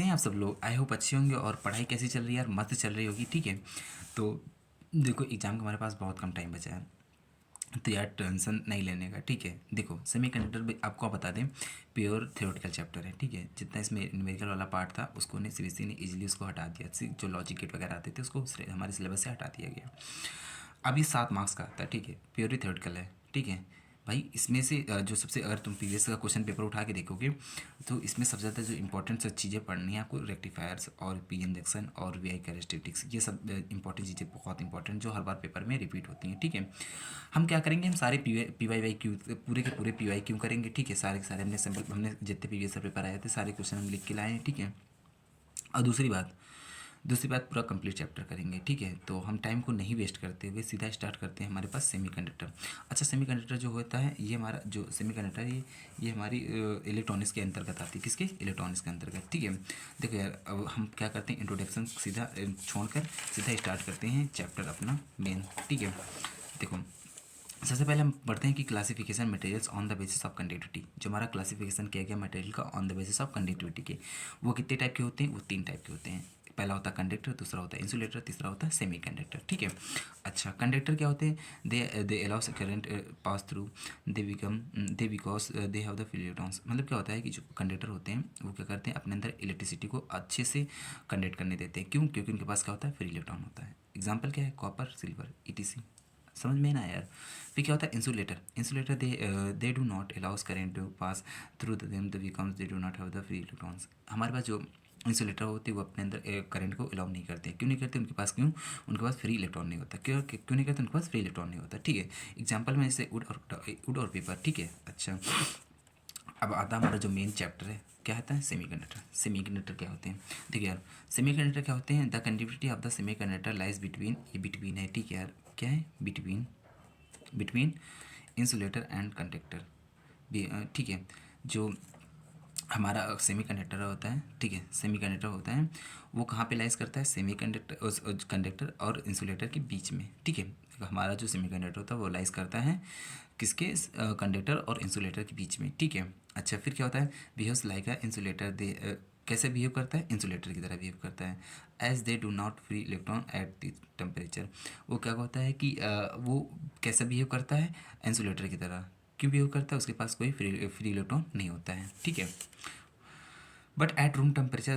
कैसे हैं आप सब लोग? आई होप अच्छे होंगे। और पढ़ाई कैसी चल रही है यार? मस्त चल रही होगी, ठीक है। तो देखो, एग्ज़ाम का हमारे पास बहुत कम टाइम बचा है, तो यार टेंशन नहीं लेने का, ठीक है। देखो, सेमीकंडक्टर भी आपको बता दें, प्योर थ्योरेटिकल चैप्टर है, ठीक है। जितना इसमें न्यूमेरिकल वाला पार्ट था उसको ने सीबीएसई ने इजीली उसको हटा दिया, जो लॉजिक गेट वगैरह आते थे उसको हमारे सिलेबस से हटा दिया गया। अब ये 7 मार्क्स का आता है, ठीक है, प्योरली थ्योरेटिकल है, ठीक है। भाई इसमें से जो सबसे, अगर तुम प्रीवियस का क्वेश्चन पेपर उठा के देखोगे तो इसमें सबसे ज़्यादा जो इंपॉर्टेंट चीज़ें पढ़नी है आपको, रेक्टिफायर्स और पी इंजेक्शन और वी आई कैरेक्टरिस्टिक्स, ये सब इंपॉर्टेंट चीज़ें, बहुत इंपॉर्टेंट, जो हर बार पेपर में रिपीट होती हैं, ठीक है। हम क्या करेंगे, हम सारे पी वाई वाई क्यू, पूरे के पूरे पी वाई क्यू करेंगे, ठीक है। सारे के सारे हमने सिंपल, हमने जितने प्रीवियस पेपर आए थे सारे क्वेश्चन हम लिख के लाए हैं, ठीक है। और दूसरी बात पूरा कंप्लीट चैप्टर करेंगे, ठीक है। तो हम टाइम को नहीं वेस्ट करते हुए सीधा स्टार्ट करते हैं हमारे पास सेमीकंडक्टर। अच्छा, सेमीकंडक्टर जो होता है, ये हमारा जो सेमीकंडक्टर है, ये हमारी इलेक्ट्रॉनिक्स के अंतर्गत आती है। किसके? इलेक्ट्रॉनिक्स के अंतर्गत, ठीक है। देखो यार, अब हम क्या करते हैं, इंट्रोडक्शन सीधा छोड़कर सीधा स्टार्ट करते हैं चैप्टर अपना मेन, ठीक है। देखो, सबसे पहले हम पढ़ते हैं कि classification materials on the basis of conductivity. जो हमारा क्लासिफिकेशन किया गया मटेरियल का on the basis of conductivity के, वो कितने टाइप के होते हैं? वो 3 टाइप के होते हैं। पहला होता है कंडक्टर, दूसरा होता है इंसुलेटर, तीसरा होता है सेमी कंडक्टर, ठीक है। अच्छा, कंडक्टर क्या होते हैं? They allows current pass through, they because they have the free electrons. मतलब क्या होता है कि जो कंडक्टर होते हैं वो क्या करते हैं, अपने अंदर इलेक्ट्रिसिटी को अच्छे से कंडक्ट करने देते हैं। क्यों? क्योंकि उनके पास क्या होता है, फ्री इलेक्ट्रॉन होता है। एग्जाम्पल क्या है? Copper, silver, etc. समझ में ना यार? फिर क्या होता है insulator, they do not allows current to pass through them the becomes they do not have the free electrons. हमारे पास जो इंसुलेटर होते हैं वो अपने अंदर करंट को अलाउ नहीं करते। क्यों नहीं करते? उनके पास क्यों? उनके पास फ्री इलेक्ट्रॉन नहीं होता। क्यों नहीं करते? उनके पास फ्री इलेक्ट्रॉन नहीं होता, ठीक है। एग्जाम्पल में जैसे वुड और पेपर, ठीक है। अच्छा, अब आता है हमारा जो मेन चैप्टर है, क्या होता है? सेमीकंडक्टर क्या होते हैं? देखिए यार, सेमीकंडक्टर क्या होते हैं? The conductivity of the semiconductor lies between, ये बिटवीन है, ठीक है यार। क्या है? बिटवीन इंसुलेटर एंड कंडक्टर भी, ठीक है। जो हमारा सेमीकंडक्टर होता है, ठीक है, सेमीकंडक्टर होता है, वो कहाँ पे लाइज करता है? सेमीकंडक्टर, उस कंडक्टर और इंसुलेटर के बीच में, ठीक है। हमारा जो सेमीकंडक्टर होता है वो लाइज करता है किसके? कंडक्टर और इंसुलेटर के बीच में, ठीक है। अच्छा, फिर क्या होता है? बिहेव्स लाइक अ इंसुलेटर, दे कैसे बिहेव करता है? इंसुलेटर की तरह बिहेव करता है। As they do not free electron at the temperature. वो क्या होता है कि वो कैसे बिहेव करता है? इंसुलेटर की तरह। क्यों बिहेव करता है? उसके पास कोई फ्री इलेक्ट्रॉन नहीं होता है, ठीक है। But at room temperature,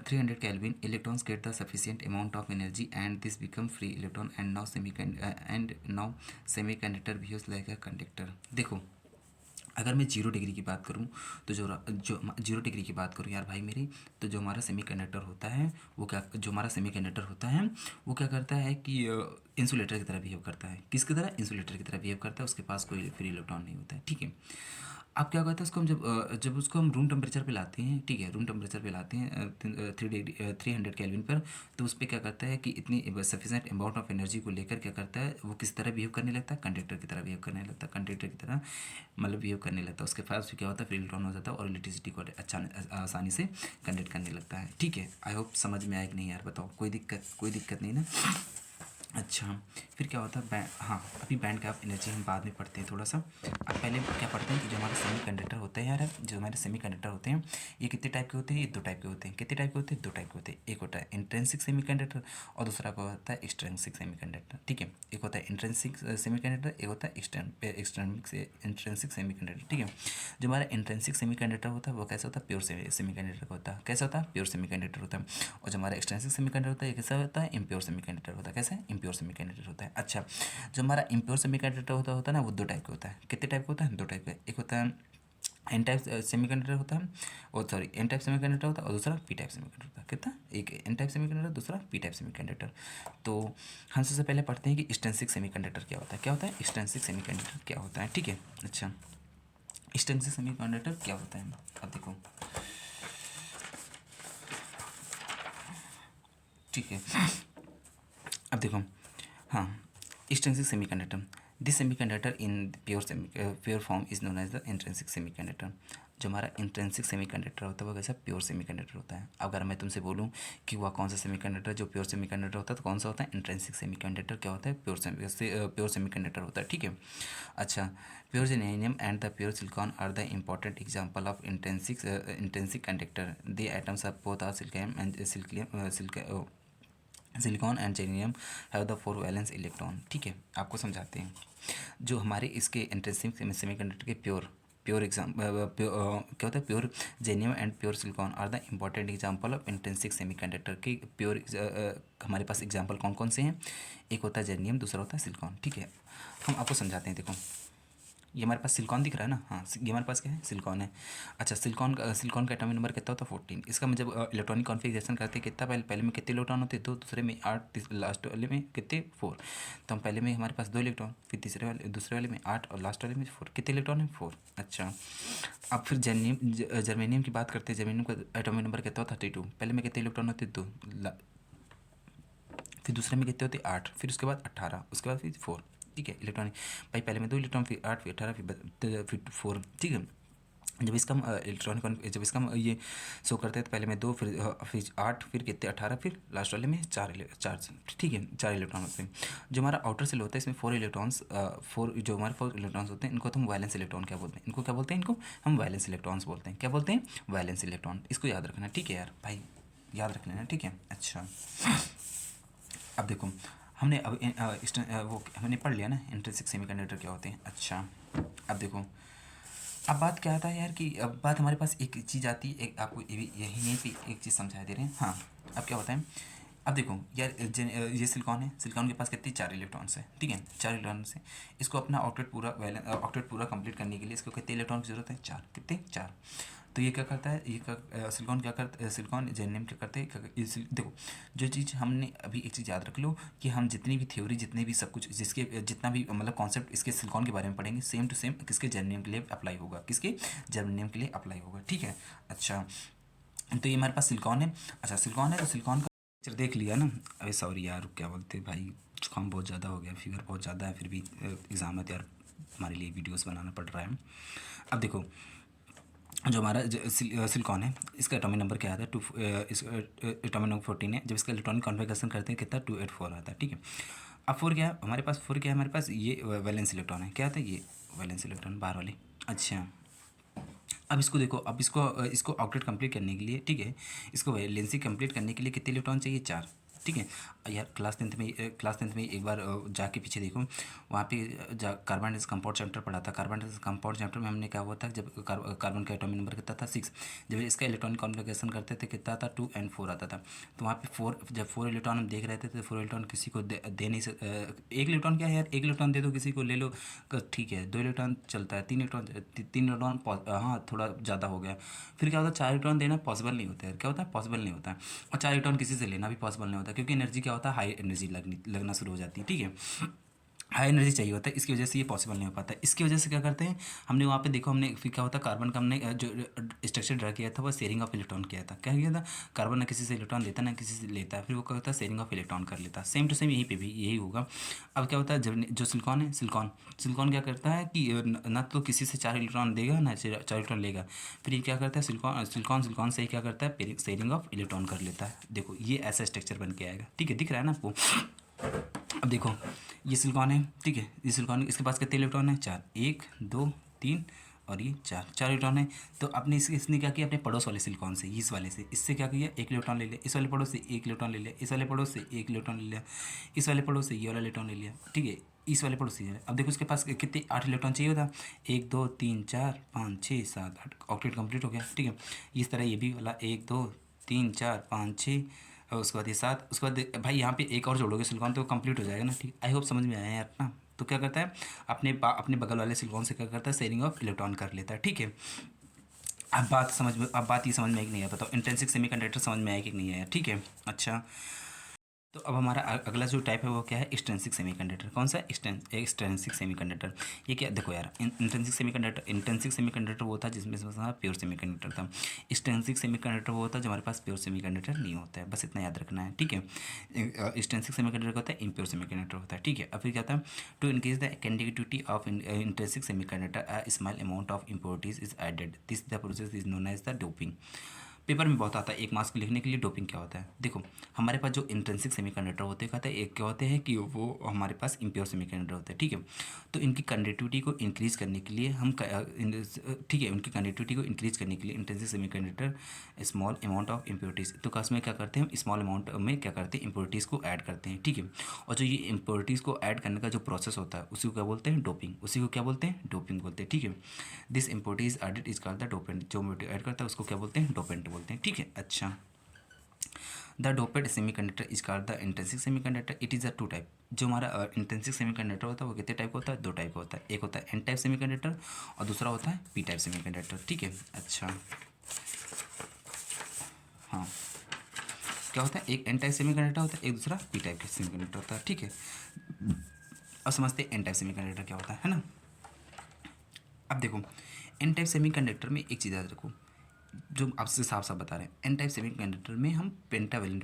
300 Kelvin, electrons get the sufficient amount of energy, and this become free electron. And now semiconductor behaves like a conductor. देखो, अगर मैं 0 डिग्री की बात करूँ तो जो 0 डिग्री की बात करूँ यार भाई मेरी, तो जो हमारा सेमीकंडक्टर होता है वो क्या, जो हमारा सेमीकंडक्टर होता है वो क्या करता है कि इंसुलेटर की तरह बिहेव करता है। किसकी तरह? इंसुलेटर की तरह बिहेव करता है। उसके पास कोई फ्री इलेक्ट्रॉन नहीं होता है, ठीक है। अब क्या कहते हैं उसको, हम जब उसको हम रूम टेम्परेचर पे लाते हैं, ठीक है, रूम टेम्परेचर पे लाते हैं 300 केल्विन पर, तो उस पर क्या करता है कि इतनी सफिशेंट अमाउंट ऑफ एनर्जी को लेकर क्या करता है, वो किस तरह बिहेव करने लगता है? कंडक्टर की तरह बिहेव करने लगता है। कंडक्टर की तरह मतलब बिहेव करने लगता है। उसके पास क्या होता है? फ्री इलेक्ट्रॉन हो जाता है और इलेक्ट्रिसिटी को अच्छा आसानी से कंडक्ट करने लगता है, ठीक है। आई होप समझ में आया कि नहीं यार? बताओ, कोई दिक्कत नहीं ना? अच्छा, फिर क्या होता है हाँ, अभी बैंड गैप एनर्जी हम बाद में पढ़ते हैं थोड़ा सा। अब पहले क्या पढ़ते हैं कि जो हमारे सेमी कंडक्टर होते हैं यार, जो हमारे सेमी कंडक्टर होते हैं, ये कितने टाइप के होते हैं? ये 2 टाइप के होते हैं। कितने टाइप के होते हैं? 2 टाइप के होते हैं। एक होता है इंट्रिंसिक सेमी कंडक्टर और दूसरा क्या होता है? एक्सट्रिंसिक सेमी कंडक्टर, ठीक है। एक होता है इंट्रिंसिक सेमी कंडक्टर, एक होता है इंट्रिंसिक सेमी कंडक्टर, ठीक है। जो हमारा इंट्रिंसिक सेमी कंडक्टर होता है वो कैसा होता है? प्योर सेमी कंडक्टर होता है। कैसा होता है? प्योर सेमी कंडक्टर होता है। और जो हमारा एक्सटेंसिव सेमी कंडक्टर होता है ये कैसा होता है? इम्प्योर सेमी कंडक्टर होता है। कैसा है? इम्प्योर सेमी कंडक्टर होता है। अच्छा, जो हमारा इम्प्योर सेमी कंडक्टर होता है ना, वो 2 टाइप का होता है। कितने टाइप का होता है? 2 टाइप का। एक होता है एन टाइप सेमी कंडक्टर होता है, और sorry N type semi conductor होता है, और दूसरा पी टाइप सेमी कंडक्टर होता है। कितना? एक एन टाइप सेमी कंडक्टर, दूसरा पी टाइप सेमी कंडक्टर। तो हम सबसे पहले पढ़ते हैं कि एक्सटेंसिव सेमी कंडक्टर क्या होता है। क्या होता है? एक्सटेंसिव सेमी कंडक्टर क्या होता है, ठीक है। अच्छा, एक्सटेंसिव सेमी कंडक्टर क्या होता है? अब देखो, ठीक है, अब देखो, हाँ, extrinsic semiconductor, this semiconductor in pure form is known as the intrinsic semiconductor. जो हमारा इंट्रिंसिक सेमीकंडक्टर होता है वो कैसा प्योर सेमीकंडक्टर होता है। अगर मैं तुमसे बोलूँ कि वह कौन सा सेमीकंडक्टर जो प्योर सेमीकंडक्टर होता है तो कौन सा होता है, इंट्रिंसिक सेमीकंडक्टर क्या होता है, प्योर सेमीकंडक्टर होता है, ठीक है। अच्छा, pure germanium and the pure silicon are the important example of intrinsic conductor. The atoms of both are silicon and silicon and germanium have the 4 valence electron, ठीक है। आपको समझाते हैं जो हमारे इसके इंट्रिंसिक सेमीकंडक्टर के प्योर क्या होता है, pure germanium and pure silicon are the important example of intrinsic semiconductor के प्योर हमारे पास एग्जांपल कौन कौन से हैं, एक होता है जेनियम, दूसरा होता है सिलिकॉन, ठीक है। हम आपको समझाते हैं। देखो ये हमारे पास सिलिकॉन दिख रहा है ना, हाँ ये हमारे पास क्या है, सिलिकॉन है। अच्छा, सिलिकॉन का एटॉमिक नंबर कितना होता है, 14। इसका जब इलेक्ट्रॉनिक कॉन्फ़िगरेशन करते हैं कितना, पहले में कितने इलेक्ट्रॉन होते हैं, 2, दूसरे में 8, लास्ट वाले में कितने, 4। तो हम पहले में हमारे पास 2 इलेक्ट्रॉन, फिर दूसरे वाले में 8 और लास्ट वाले में 4। कितने इलेक्ट्रॉन है, 4। अच्छा, अब फिर जर्मेनियम की बात करते हैं। जर्मेनियम का एटॉमिक नंबर कितना होता है, 32। पहले में कितने इलेक्ट्रॉन होते हैं, 2, फिर दूसरे में कितने होते हैं, 8, फिर उसके बाद 18, उसके बाद फिर 4, ठीक है। इलेक्ट्रॉनिक भाई पहले में 2 इलेक्ट्रॉन, फिर 8, फिर 18, फिर 4, ठीक है। जब इसका हम इलेक्ट्रॉनिक जब इसका हम ये शो करते हैं तो पहले में 2, फिर 8, फिर कितने 18, फिर लास्ट वाले में 4, ठीक है, 4 इलेक्ट्रॉन होते हैं। जो हमारा आउटर सेल होता है इसमें 4 इलेक्ट्रॉन्स, जो हमारे 4 इलेक्ट्रॉन्स होते हैं इनको तो हम वैलेंस इलेक्ट्रॉन क्या बोलते हैं, इनको क्या बोलते हैं, इनको हम वैलेंस इलेक्ट्रॉन्स बोलते हैं। क्या बोलते हैं, वैलेंस इलेक्ट्रॉन। इसको याद रखना, ठीक है यार भाई, याद रख लेना, ठीक है। अच्छा, अब देखो हमने वो हमने पढ़ लिया ना इंट्रिंसिक सेमीकंडक्टर क्या होते हैं। अच्छा, अब देखो अब बात क्या आता है यार कि अब बात हमारे पास एक चीज़ आती है, एक आपको यही नहीं पे एक चीज़ समझा दे रहे हैं। हाँ, अब क्या होता है, अब देखो यार ये सिलिकॉन है, सिलिकॉन के पास कितनी 4 इलेक्ट्रॉन्स है, ठीक है, 4 इलेक्ट्रॉन्स है। इसको अपना ऑक्टेट पूरा कंप्लीट करने के लिए इसको कितने इलेक्ट्रॉन की जरूरत है, 4, कितने, 4। तो ये क्या करता है, सिलिकॉन क्या करता है, सिलिकॉन जेनेनियम क्या करते हैं, देखो जो चीज़ हमने अभी एक चीज़ याद रख लो कि हम जितनी भी थ्योरी, जितने भी सब कुछ जिसके जितना भी मतलब कॉन्सेप्ट इसके सिलिकॉन के बारे में पढ़ेंगे, सेम टू सेम किसके जेनेनियम के लिए अप्लाई होगा, किसके जर्मेनियम के लिए अप्लाई होगा, ठीक है। अच्छा, तो ये हमारे पास सिलिकॉन है। अच्छा, सिलिकॉन है तो सिलिकॉन का पिक्चर देख लिया ना। अरे सॉरी यार, क्या बोलते भाई, जुकाम बहुत ज़्यादा हो गया, फीवर बहुत ज़्यादा है, फिर भी एग्ज़ाम है तो यार हमारे लिए वीडियोस बनाना पड़ रहा है। अब देखो जो हमारा सिलिकॉन है इसका एटॉमिक नंबर क्या आता है, इसका एटॉमिक नंबर 14 है। जब इसका इलेक्ट्रॉनिक कॉन्फ़िगरेशन करते हैं कितना, 284 आता है, ठीक है। अब 4 क्या है हमारे पास, 4 क्या है हमारे पास, ये वैलेंस इलेक्ट्रॉन है, क्या आता है, ये वैलेंस इलेक्ट्रॉन बाहर वाले। अच्छा, अब इसको देखो, अब इसको ऑक्टेट कंप्लीट करने के लिए, ठीक है, इसको वैलेंसी कंप्लीट करने के लिए कितने इलेक्ट्रॉन चाहिए, 4, ठीक है। यार क्लास टेंथ में एक बार जाके पीछे देखो, वहाँ पे कार्बन डाइऑक्साइड कंपाउंड चैप्टर पढ़ा था। कार्बन डाइऑक्साइड कंपाउंड चैप्टर में हमने क्या हुआ था, जब कार्बन का एटॉमिक नंबर कितना था, 6। जब इसका इलेक्ट्रॉनिक कॉन्फ़िगरेशन करते थे कितना था, 2 and 4 आता था। तो वहाँ पे 4, जब 4 इलेक्ट्रॉन हम देख रहे थे तो 4 इलेक्ट्रॉन किसी को दे नहीं सकते। एक इलेक्ट्रॉन क्या है यार, एक इलेक्ट्रॉन दे दो किसी को, ले लो, ठीक है। 2 इलेक्ट्रॉन चलता है, 3 इलेक्ट्रॉन हाँ थोड़ा ज़्यादा हो गया। फिर क्या होता है, 4 इलेक्ट्रॉन देना पॉसिबल नहीं होता है, क्या होता है, पॉसिबल नहीं होता है। और 4 इलेक्ट्रॉन किसी से लेना भी पॉसिबल नहीं होता, क्योंकि एनर्जी क्या होता है, हाई एनर्जी लगना शुरू हो जाती है, ठीक है। हाई एनर्जी चाहिए होता है, इसकी वजह से ये पॉसिबल नहीं हो पाता। इसकी वजह से क्या करते हैं, हमने वहाँ पे देखो, हमने फिर क्या होता है, कार्बन का हमने जो स्ट्रक्चर ड्रा किया था वो शेयरिंग ऑफ इलेक्ट्रॉन किया था। क्या किया था, कार्बन ना किसी से इलेक्ट्रॉन लेता ना किसी से लेता है, फिर वो क्या होता है, शेयरिंग ऑफ इलेक्ट्रॉन कर लेता है। सेम टू सेम यहीं पे भी यही होगा। अब क्या होता है, जब जो सिलिकॉन है, सिलिकॉन क्या करता है कि ना तो किसी से 4 इलेक्ट्रॉन देगा ना 4 इलेक्ट्रॉन लेगा। फिर ये क्या करता है, सिलिकॉन से ही क्या करता है, शेयरिंग ऑफ इलेक्ट्रॉन कर लेता है। देखो ये ऐसा स्ट्रक्चर बन के आएगा, ठीक है, दिख रहा है ना आपको। अब देखो ये सिलिकॉन है, ठीक है, ये सिलिकॉन, इसके पास कितने इलेक्ट्रॉन है, 4, 1 2 3 और ये 4 इलेक्ट्रॉन है। तो अपने इसने क्या किया, अपने पड़ोस वाले सिलिकॉन से, इस वाले से, इससे क्या किया, 1 इलेक्ट्रॉन ले लिया, इस वाले पड़ोस से 1 इलेक्ट्रॉन ले लिया, इस वाले पड़ोस से 1 इलेक्ट्रॉन ले लिया, इस वाले पड़ोस से ये वाला इलेक्ट्रॉन ले लिया, ठीक है, इस वाले पड़ोस से। अब देखो इसके पास कितने 8 इलेक्ट्रॉन चाहिए होता, 1 2 3 4 5 6 7 8, ऑक्टेट कंप्लीट हो गया, ठीक है। इस तरह ये भी वाला 1 2 3 4 5 6 और उसके बाद ये 7, उसके बाद भाई यहाँ पे एक और जोड़ोगे सिलिकॉन तो कंप्लीट हो जाएगा ना, ठीक। आई होप समझ में आया यार ना। तो क्या करता है, अपने बगल वाले सिलिकॉन से क्या करता है, शेयरिंग ऑफ इलेक्ट्रॉन कर लेता है, ठीक है। अब बात ये समझ में आई कि नहीं आया, बताओ इंट्रिंसिक सेमीकंडक्टर समझ में आया कि नहीं आया, ठीक है। अच्छा, तो अब हमारा अगला जो टाइप है वो क्या है, एक्सट्रिंसिक सेमीकंडक्टर। कौन सा, एक्सट्रिंसिक सेमीकंडक्टर। ये क्या, देखो यार, इंट्रिंसिक सेमीकंडक्टर वो था जिसमें प्योर सेमीकंडक्टर था। एक्सट्रिंसिक सेमीकंडक्टर वो होता है जो हमारे पास प्योर सेमीकंडक्टर नहीं होता है, बस इतना याद रखना है, ठीक है। एक्सट्रिंसिक सेमीकंडक्टर होता है, इम्प्योर सेमीकंडक्टर होता है, ठीक है। अब फिर क्या था, to increase the conductivity of intrinsic semiconductor a small amount of impurities is added, this the process is known as the doping. Paper में बहुत आता है एक मार्क्स को लिखने के लिए, डोपिंग क्या होता है। देखो हमारे पास जो इंट्रिंसिक सेमीकंडक्टर होते हैं, कहते हैं एक क्या होते हैं कि वो हमारे पास इम्प्योर सेमीकंडक्टर होते हैं, ठीक है। तो इनकी कंडक्टिविटी को इंक्रीज़ करने के लिए हम ठीक है, उनकी कंडक्टिविटी को इंक्रीज़ करने के लिए intrinsic semiconductor small amount of impurities, तो उसमें क्या करते हैं, स्मॉल अमाउंट में क्या करते हैं, इम्प्योरिटीज़ को ऐड करते हैं, ठीक है। और जो ये इम्प्योरिटीज़ को ऐड करने का जो प्रोसेस होता है उसी को क्या बोलते हैं, डोपिंग। उसी को क्या बोलते हैं, डोपिंग बोलते हैं, ठीक है। This impurities added is called the dopant. जो ऐड करता है उसको क्या बोलते हैं, डोपेंट बोलते हैं, ठीक है। अच्छा, the doped semiconductor is called the intrinsic semiconductor. It is a two type. जो हमारा इंट्रिंसिक सेमीकंडक्टर होता है वो कितने टाइप का होता है, दो टाइप का होता है। एक होता है एन टाइप सेमीकंडक्टर और दूसरा होता है पी टाइप सेमीकंडक्टर, ठीक है। अच्छा, हाँ, क्या होता है, एक एन टाइप सेमीकंडक्टर होता है, एक दूसरा पी टाइप का सेमीकंडक्टर होता है, ठीक है। अब समझते हैं एन टाइप सेमीकंडक्टर क्या होता है ना। अब देखो, एन टाइप सेमीकंडक्टर में एक चीज़ याद रखो, जो आपसे साफ साफ बता रहे हैं, एन टाइप सेमीकंडक्टर में हम पेंटावेलेंट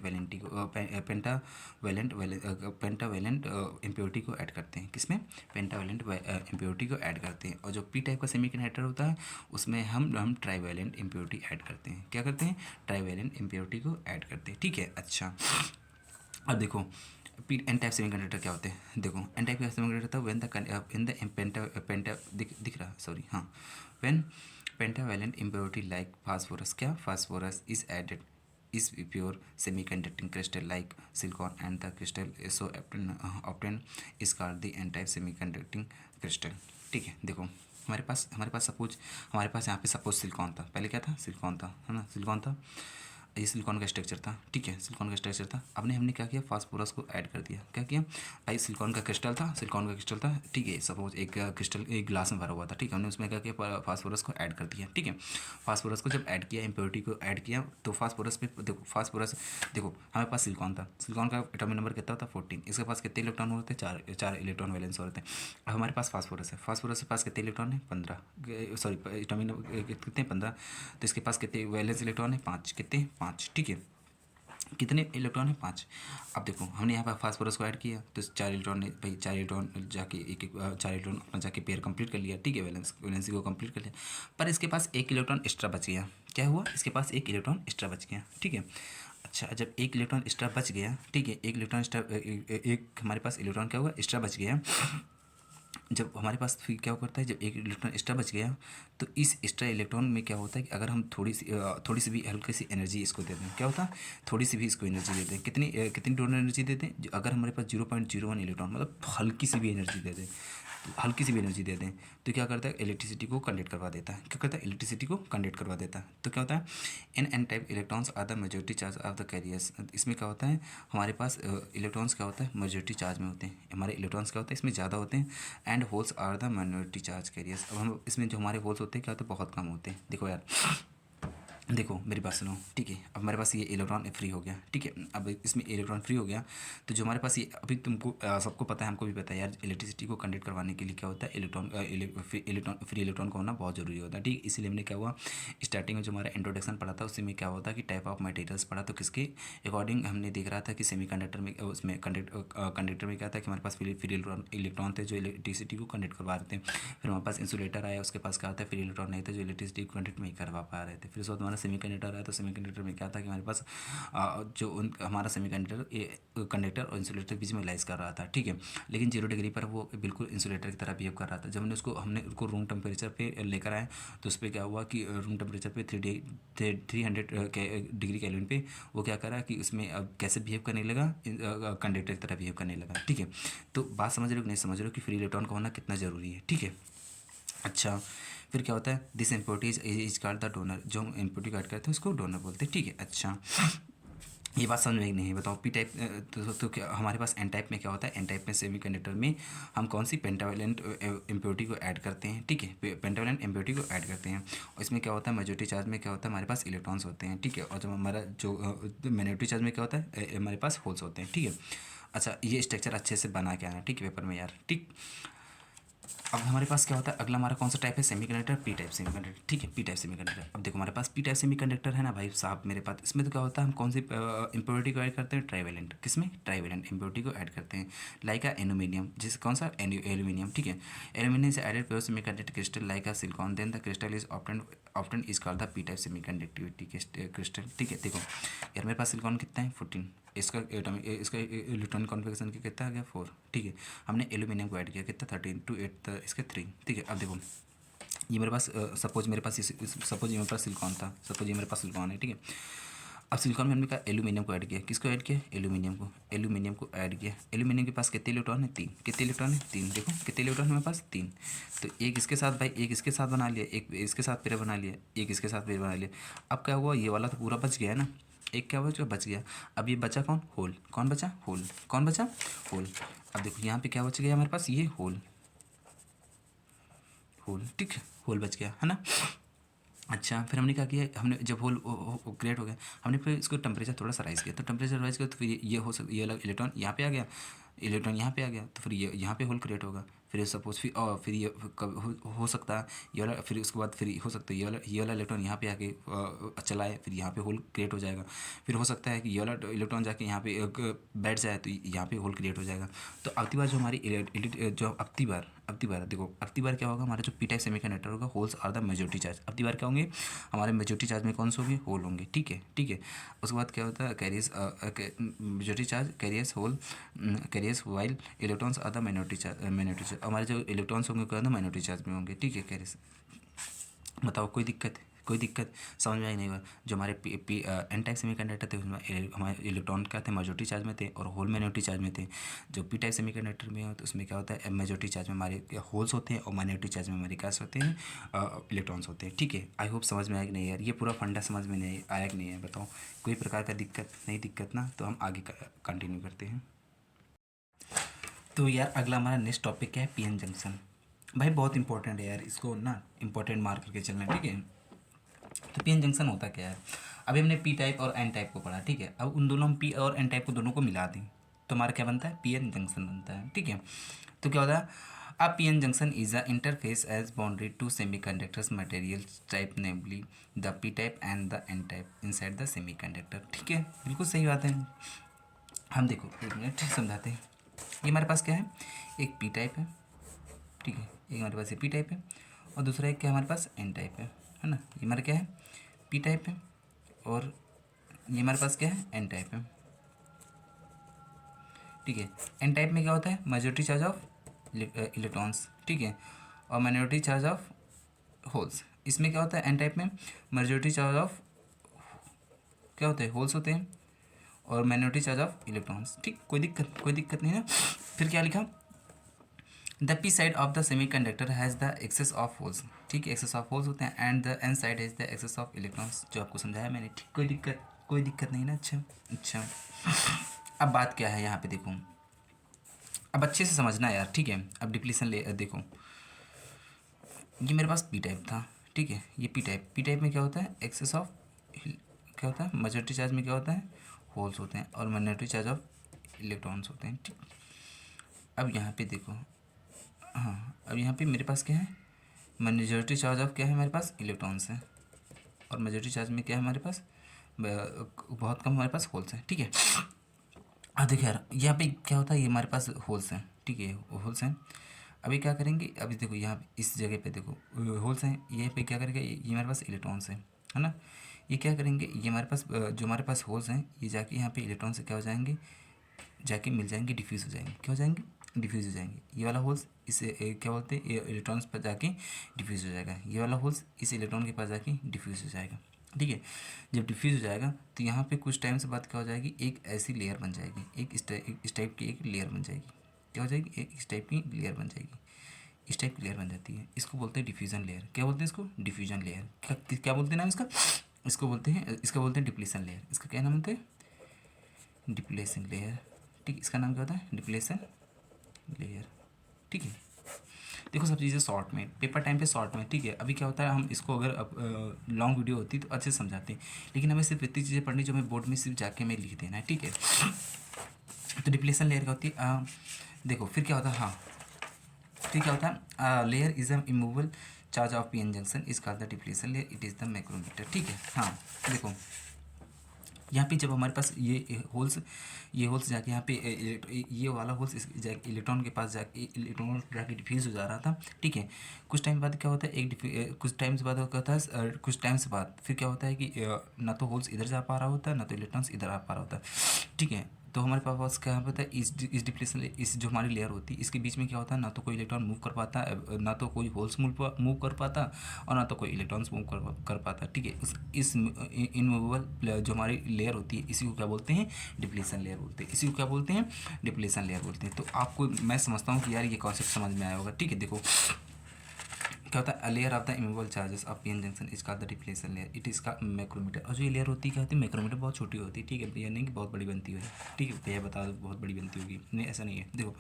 इम्प्योरिटी को ऐड करते हैं। किसमें, पेंटावेलेंट इम्प्योरिटी को ऐड करते हैं। और जो पी टाइप का सेमीकंडक्टर होता है उसमें हम ट्राईवेलेंट इम्प्योरिटी ऐड करते हैं। क्या करते हैं, ट्राईवेलेंट इम्प्योरिटी को ऐड करते हैं, ठीक है। अच्छा, अब देखो एन टाइप सेमीकंडक्टर क्या होते हैं। देखो N type semiconductor when the in the penta दिख रहा, सॉरी, हाँ, when pentavalent impurity like phosphorus, क्या, phosphorus is added is pure semiconducting crystal like silicon and the crystal so obtained is called the n-type semiconducting crystal, ठीक है। देखो हमारे पास suppose हमारे पास यहाँ पे सपोज सिलिकॉन था, पहले क्या था, सिलिकॉन था, है ना, सिलिकॉन था, ये सिलिकॉन का स्ट्रक्चर था, ठीक है, सिलिकॉन का स्ट्रक्चर था। हमने क्या किया, फास्फोरस को ऐड कर दिया। क्या किया, आई सिलिकॉन का क्रिस्टल था, ठीक है। सपोज एक क्रिस्टल एक ग्लास में भरा हुआ था, ठीक है। हमने उसमें क्या किया, फास्फोरस को ऐड कर दिया, ठीक है। फास्फोरस को जब ऐड किया, इम्प्योरिटी को ऐड किया, तो फास्फोरस पे देखो हमारे पास सिलिकॉन था, सिलिकॉन का एटॉमिक नंबर कितना होता है, 14। इसके पास कितने इलेक्ट्रॉन होते हैं, चार इलेक्ट्रॉन वैलेंस होते हैं। अब हमारे पास फास्फोरस है, फास्फोरस के पास कितने इलेक्ट्रॉन है, 15, सॉरी एटॉमिक नंबर कितने, 15। तो इसके पास कितने वैलेंस इलेक्ट्रॉन है, 5, कितने, 5, ठीक है। कितने इलेक्ट्रॉन है, 5। अब देखो हमने यहाँ पर फास्फोरस को ऐड किया तो 4 इलेक्ट्रॉन ने भाई 4 इलेक्ट्रॉन जाके एक 4 इलेक्ट्रॉन अपना जाके पेयर कंप्लीट कर लिया, ठीक है, वैलेंसी को कंप्लीट कर लिया। पर इसके पास एक इलेक्ट्रॉन एक्स्ट्रा बच गया। क्या हुआ, इसके पास एक इलेक्ट्रॉन एक्स्ट्रा बच गया, ठीक है। अच्छा, जब एक इलेक्ट्रॉन एक्स्ट्रा बच गया, ठीक है, एक इलेक्ट्रॉन एक्स्ट्रा एक हमारे पास इलेक्ट्रॉन क्या हुआ, एक्स्ट्रा बच गया। जब हमारे पास फिर क्या करता है, जब एक इलेक्ट्रॉन एक्स्ट्रा बच गया तो इस एक्स्ट्रा इलेक्ट्रॉन में क्या होता है कि अगर हम थोड़ी सी भी हल्की सी एनर्जी इसको देते हैं, क्या होता है, थोड़ी सी भी इसको एनर्जी देते हैं। कितनी टोटल एनर्जी देते हैं, अगर हमारे पास 0.01 इलेक्ट्रॉन मतलब हल्की सी भी एनर्जी दे दें, तो हल्की सी भी एनर्जी दे दें तो क्या करता है, इलेक्ट्रिसिटी को कंडक्ट करवा देता है। क्या करता है, इलेक्ट्रिसिटी को कंडक्ट करवा देता है। तो क्या होता है, N type electrons are the majority charge of the carriers. इसमें क्या होता है, हमारे पास इलेक्ट्रॉन्स क्या होता है, मेजॉरिटी चार्ज में होते हैं। हमारे इलेक्ट्रॉन्स क्या होता है, इसमें ज़्यादा होते हैं। And holes are the minority charge carriers. अब हम इसमें जो हमारे होल्स होते हैं क्या होते हैं, बहुत कम होते हैं। देखो यार, देखो मेरी बात सुनो, ठीक है। अब हमारे पास ये इलेक्ट्रॉन फ्री हो गया, ठीक है। अब इसमें इलेक्ट्रॉन फ्री हो गया तो जो हमारे पास ये अभी तुमको सबको पता है, हमको भी पता है यार, इलेक्ट्रिसिटी को कंडक्ट करवाने के लिए क्या होता है, फ्री इलेक्ट्रॉन का होना बहुत ज़रूरी होता है, ठीक है। इसीलिए हमने क्या हुआ, स्टार्टिंग में जो हमारा इंट्रोडक्शन पढ़ा था उसमें क्या होता है कि टाइप ऑफ मटेरियल्स पढ़ा, तो किसके अकॉर्डिंग हमने देख रहा था कि सेमीकंडक्टर में उसमें कंडक्टर में क्या था कि हमारे पास फ्री इलेक्ट्रॉन थे जो इलेक्ट्रिसिटी को कंडक्ट करवा रहे थे। फिर हमारे पास इंसुलेटर आया, उसके पास क्या होता है, फ्री इलेक्ट्रॉन नहीं थे जो इलेक्ट्रिसिटी को कंडक्ट नहीं करवा पा रहे थे। फिर उसके बाद हमारा सेमीकंडक्टर आया, तो सेमीकंडक्टर में क्या था कि हमारे पास हमारा सेमीकंडक्टर कंडक्टर और इंसुलेटर के बीच में लाइज कर रहा था, ठीक है। लेकिन 0 डिग्री पर वो बिल्कुल इंसुलेटर की तरह बिहेव कर रहा था। जब हमने उसको रूम टेम्परेचर पे लेकर आए तो उस पर क्या हुआ कि रूम टेम्परेचर पे 300 डिग्री केल्विन पे वो क्या करा कि उसमें अब कैसे बिहेव करने लगा, कंडक्टर की तरह बिहेव करने लगा, ठीक है। तो बात समझ रहे हो कि नहीं समझ रहे हो कि फ्री इलेक्ट्रॉन का होना कितना ज़रूरी है, ठीक है। अच्छा, फिर क्या होता है, this impurity is called the donor. जो हम इम्प्योरिटी ऐड करते हैं उसको डोनर बोलते हैं, ठीक है। अच्छा, ये बात समझ में नहीं है, बताओ। पी टाइप तो क्या हमारे पास एन टाइप में क्या होता है? एन टाइप में सेमीकंडक्टर में हम कौन सी पेंटावैलेंट इम्प्योरिटी को ऐड करते हैं, ठीक है, पेंटावैलेंट इम्प्योरिटी को ऐड करते हैं। और इसमें क्या होता है, मेजॉरिटी चार्ज में क्या होता है, हमारे पास इलेक्ट्रॉन्स होते हैं, ठीक है, और जब हमारा जो माइनॉरिटी चार्ज में क्या होता है, हमारे पास होल्स होते हैं, ठीक है। अच्छा, ये स्ट्रक्चर अच्छे से बना के आना, ठीक है, पेपर में यार, ठीक। अब हमारे पास क्या होता है, अगला हमारा कौन सा टाइप है, सेमीकंडक्टर, पी टाइप सेमीकंडक्टर, ठीक है, पी टाइप सेमीकंडक्टर। अब देखो हमारे पास पी टाइप सेमीकंडक्टर है ना भाई साहब मेरे पास, इसमें तो क्या होता है, हम कौन सी इम्प्योरिटी को ऐड करते हैं, ट्राइवेलेंट, किसमें, ट्राइवेलेंट इम्प्योरिटी को ऐड करते हैं, लाइक आ एल्यूमिनियम, जिस कौन सा, एल्यूमिनियम, ठीक है। एल्यूमिनियम से added pure semiconductor crystal like uh silicon, then the crystal is often is called the P type semiconductivity crystal, ठीक है। देखो यार मेरे पास सिलिकॉन कितना है, 14, इसका एटॉमिक, इसका इलेक्ट्रॉनिक कॉन्फ़िगरेशन कितना आ गया, 4, ठीक है। हमने एल्यूमिनियम को ऐड किया कितना, 13 2 8 इसके 3, ठीक है। अब देखो ये मेरे पास सपोज मेरे पास सपोज ये मेरे पास सिलिकॉन था, सपोज ये मेरे पास सिलिकॉन है, ठीक है। अब सिलिकॉन में हमने कहा एल्यूमिनियम को ऐड किया, किसको ऐड किया, एल्यूमिनियम को ऐड किया। एल्यूमिनियम के पास कितने इलेक्ट्रॉन है, 3, कितने इलेक्ट्रॉन है, 3, देखो कितने इलेक्ट्रॉन है मेरे पास, 3। तो एक इसके साथ भाई, एक इसके साथ बना लिया, एक इसके साथ फिर बना लिया, एक इसके साथ फिर बना लिया। अब क्या हुआ, ये वाला तो पूरा बच गया है ना, एक क्या हुआ जो बच गया। अब ये बचा कौन, होल, कौन बचा, होल, कौन बचा, होल। अब देखो यहाँ पे क्या बच गया हमारे पास, ये होल, होल, ठीक है, होल बच गया है ना। अच्छा, फिर हमने क्या किया, हमने जब होल क्रिएट हो गया, हमने फिर इसको टेम्परेचर थोड़ा सा राइज किया, तो टेम्परेचर राइज किया तो फिर ये हो सकता, ये अलग इलेक्ट्रॉन यहाँ पे आ गया, इलेक्ट्रॉन यहाँ पे आ गया, तो फिर ये यहाँ पे होल क्रिएट होगा। फिर सपोज फिर फिर ये हो सकता है ये वाला, फिर उसके बाद फिर हो सकता है ये वाला इलेक्ट्रॉन यहाँ पे आके चला है, फिर यहाँ पे होल क्रिएट हो जाएगा। फिर हो सकता है कि ये वाला इलेक्ट्रॉन जाके यहाँ पे बैठ जाए, तो यहाँ पे होल क्रिएट हो जाएगा। तो अब की बार जो हमारी जो अब की बार देखो, अब की बार क्या होगा, हमारा जो पी टाइप सेमीकंडक्टर होगा, holes are the majority charge. अब की बार क्या होंगे, हमारे मेजॉरिटी चार्ज में कौन से होंगे, होल होंगे, ठीक है, ठीक है। उसके बाद क्या होता है, carriers, majority charge carriers hole, carriers while electrons are the minority charge. हमारे जो इलेक्ट्रॉन्स होंगे क्या होंगे, माइनॉरिटी चार्ज में होंगे, ठीक है, कैरियर्स। बताओ कोई दिक्कत, कोई दिक्कत समझ में आई नहीं हुआ। जो हमारे एन टाइप सेमीकंडक्टर थे उसमें हमारे इलेक्ट्रॉन क्या थे, मेजॉरिटी चार्ज में थे, और होल माइनॉरिटी चार्ज में थे। जो पी टाइप सेमीकंडक्टर में हो तो उसमें क्या होता है, मेजॉरिटी चार्ज में हमारे होल्स होते हैं, और माइनॉरिटी चार्ज में हमारे क्या होते हैं, इलेक्ट्रॉन्स होते हैं, ठीक है। आई होप समझ में आया कि नहीं यार, ये पूरा फंडा समझ में नहीं आया कि नहीं है, बताओ। कोई प्रकार का दिक्कत नहीं, दिक्कत ना, तो हम आगे कंटिन्यू करते हैं। तो यार अगला हमारा नेक्स्ट टॉपिक क्या है, पीएन जंक्शन। भाई बहुत इंपॉर्टेंट है यार, इसको ना इंपॉर्टेंट मार्क करके चलना है, ठीक है। तो पीएन जंक्शन होता क्या है, अभी हमने पी टाइप और एन टाइप को पढ़ा, ठीक है। अब उन दोनों, हम पी और एन टाइप को दोनों को मिला दें तो हमारा क्या बनता है, पीएन जंक्शन बनता है, ठीक है। तो क्या होता है, a PN junction is a interface as boundary to semiconductors material type, namely the P type and the N type inside the semiconductor, ठीक है, बिल्कुल सही बात है। हम देखो एक मिनट समझाते हैं। ये हमारे पास क्या है, एक पी टाइप है, ठीक है, एक हमारे पास ये पी टाइप है, और दूसरा एक क्या हमारे पास एन टाइप है ना। ये हमारा क्या है, पी टाइप है, और ये हमारे पास क्या है, एन टाइप है, ठीक है। एन टाइप में क्या होता है, मेजॉरिटी चार्ज ऑफ इलेक्ट्रॉन्स, ठीक है, और माइनॉरिटी चार्ज ऑफ होल्स। इसमें क्या होता है, एन टाइप में मेजॉरिटी चार्ज ऑफ क्या होते हैं, होल्स होते हैं, और माइनॉरिटी चार्ज ऑफ इलेक्ट्रॉन्स, ठीक, कोई दिक्कत नहीं ना। फिर क्या लिखा, the P side of the semi conductor has the excess of holes, ठीक है, एक्सेस ऑफ होल्स होते हैं, and the N side has the excess of electrons, जो आपको समझाया मैंने, ठीक, कोई दिक्कत नहीं ना। अच्छा अच्छा, अब बात क्या है यहाँ पे देखो, अब अच्छे से समझना यार, ठीक है। अब डिप्लीशन ले देखो, ये मेरे पास पी टाइप था, ठीक है, ये पी टाइप में क्या होता है, एक्सेस ऑफ क्या होता है, मेजॉरिटी चार्ज में क्या होता है, होल्स होते हैं, और माइनॉरिटी चार्ज ऑफ इलेक्ट्रॉन्स होते हैं, ठीक। अब यहाँ पे देखो, हाँ, अब यहाँ पे मेरे पास क्या है, मेजॉरिटी चार्ज ऑफ क्या है, हमारे पास इलेक्ट्रॉन्स हैं, और मेजॉरिटी चार्ज में क्या है हमारे पास, बहुत कम हमारे पास होल्स हैं, ठीक है। अब देखिए यार यहाँ पे क्या होता है, ये हमारे पास होल्स हैं, ठीक है, होल्स हैं। अभी क्या करेंगे, अभी देखो यहाँ पे इस जगह पे देखो होल्स हैं, ये पे क्या करेंगे, ये हमारे पास इलेक्ट्रॉन्स हैं, है ना। ये क्या करेंगे, ये हमारे पास जो हमारे पास होल्स हैं, ये जाके यहाँ पे इलेक्ट्रॉन से क्या हो जाएंगे, जाके मिल जाएंगे, डिफ्यूज़ हो जाएंगे, क्या हो जाएंगे, डिफ्यूज़ हो जाएंगे। ये वाला होल्स इसे क्या बोलते हैं, इलेक्ट्रॉन्स पर जाके डिफ्यूज़ हो जाएगा, ये वाला होल्स इस इलेक्ट्रॉन के पास जाके डिफ्यूज़ हो जाएगा, ठीक है। जब डिफ्यूज़ हो जाएगा तो यहाँ पे कुछ टाइम से बाद क्या हो जाएगी, एक ऐसी लेयर बन जाएगी, एक इस टाइप की एक लेयर बन जाएगी, क्या हो जाएगी, एक इस टाइप की लेयर बन जाएगी, इस टाइप की लेयर बन जाती है। इसको बोलते हैं डिफ्यूज़न लेयर, क्या बोलते हैं इसको, डिफ्यूजन लेयर, क्या बोलते हैं नाम इसका, इसको बोलते हैं डिप्लीशन लेयर, इसका क्या नाम होता है, डिप्लेशन लेयर, ठीक, इसका नाम क्या होता है, डिप्लेशन लेयर, ठीक है। देखो सब चीज़ें शॉर्ट में, पेपर टाइम पे शॉर्ट में, ठीक है। अभी क्या होता है, हम इसको अगर लॉन्ग वीडियो होती तो अच्छे से समझाते हैं, लेकिन हमें सिर्फ इतनी चीज़ें पढ़नी जो हमें बोर्ड में सिर्फ जाके हमें लिख देना है, ठीक है। तो डिप्लेशन लेयर क्या होती है, देखो फिर क्या होता है, हाँ फिर क्या होता है, layer is a immovable charge of P N junction is called the depletion layer, it is the micrometre, ठीक है। हाँ देखो यहाँ पे जब हमारे पास ये होल्स जाके यहाँ पे ये वाला होल्स इलेक्ट्रॉन के पास जाके इलेक्ट्रॉन जाके डिफ्यूज़ हो जा रहा था, ठीक है। कुछ टाइम बाद क्या होता है, कुछ टाइम से बाद क्या होता है, कुछ टाइम से बाद फिर क्या होता है कि ना तो होल्स इधर जा पा रहा होता है, ना तो इलेक्ट्रॉन्स इधर आ पा रहा होता है, ठीक है। तो हमारे पास क्या होता है, इस डिप्लेशन, इस जो हमारी लेयर होती है इसके बीच में क्या होता है, ना तो कोई इलेक्ट्रॉन मूव कर पाता है, ना तो कोई होल्स मूव कर पाता, और ना तो कोई इलेक्ट्रॉन्स मूव कर पाता, ठीक है। इस इनमूवेबल जो हमारी लेयर होती है इसी को क्या बोलते हैं, डिप्लेशन लेयर बोलते हैं, इसी को क्या बोलते हैं, डिप्लेशन लेयर बोलते हैं। तो आपको मैं समझता हूँ कि यार ये कॉन्सेप्ट समझ में आया होगा, ठीक है। देखो क्या होता है, layer of the immovable charges of PN junction is called the depletion layer, it is का मैक्रोमीटर। और जो ये लेयर होती है क्या होती है, मैक्रोमीटर बहुत छोटी होती है, ठीक है, ये नहीं कि बहुत बड़ी बनती है, ठीक है भैया बता दो बहुत बड़ी बनती होगी, नहीं ऐसा नहीं है। देखो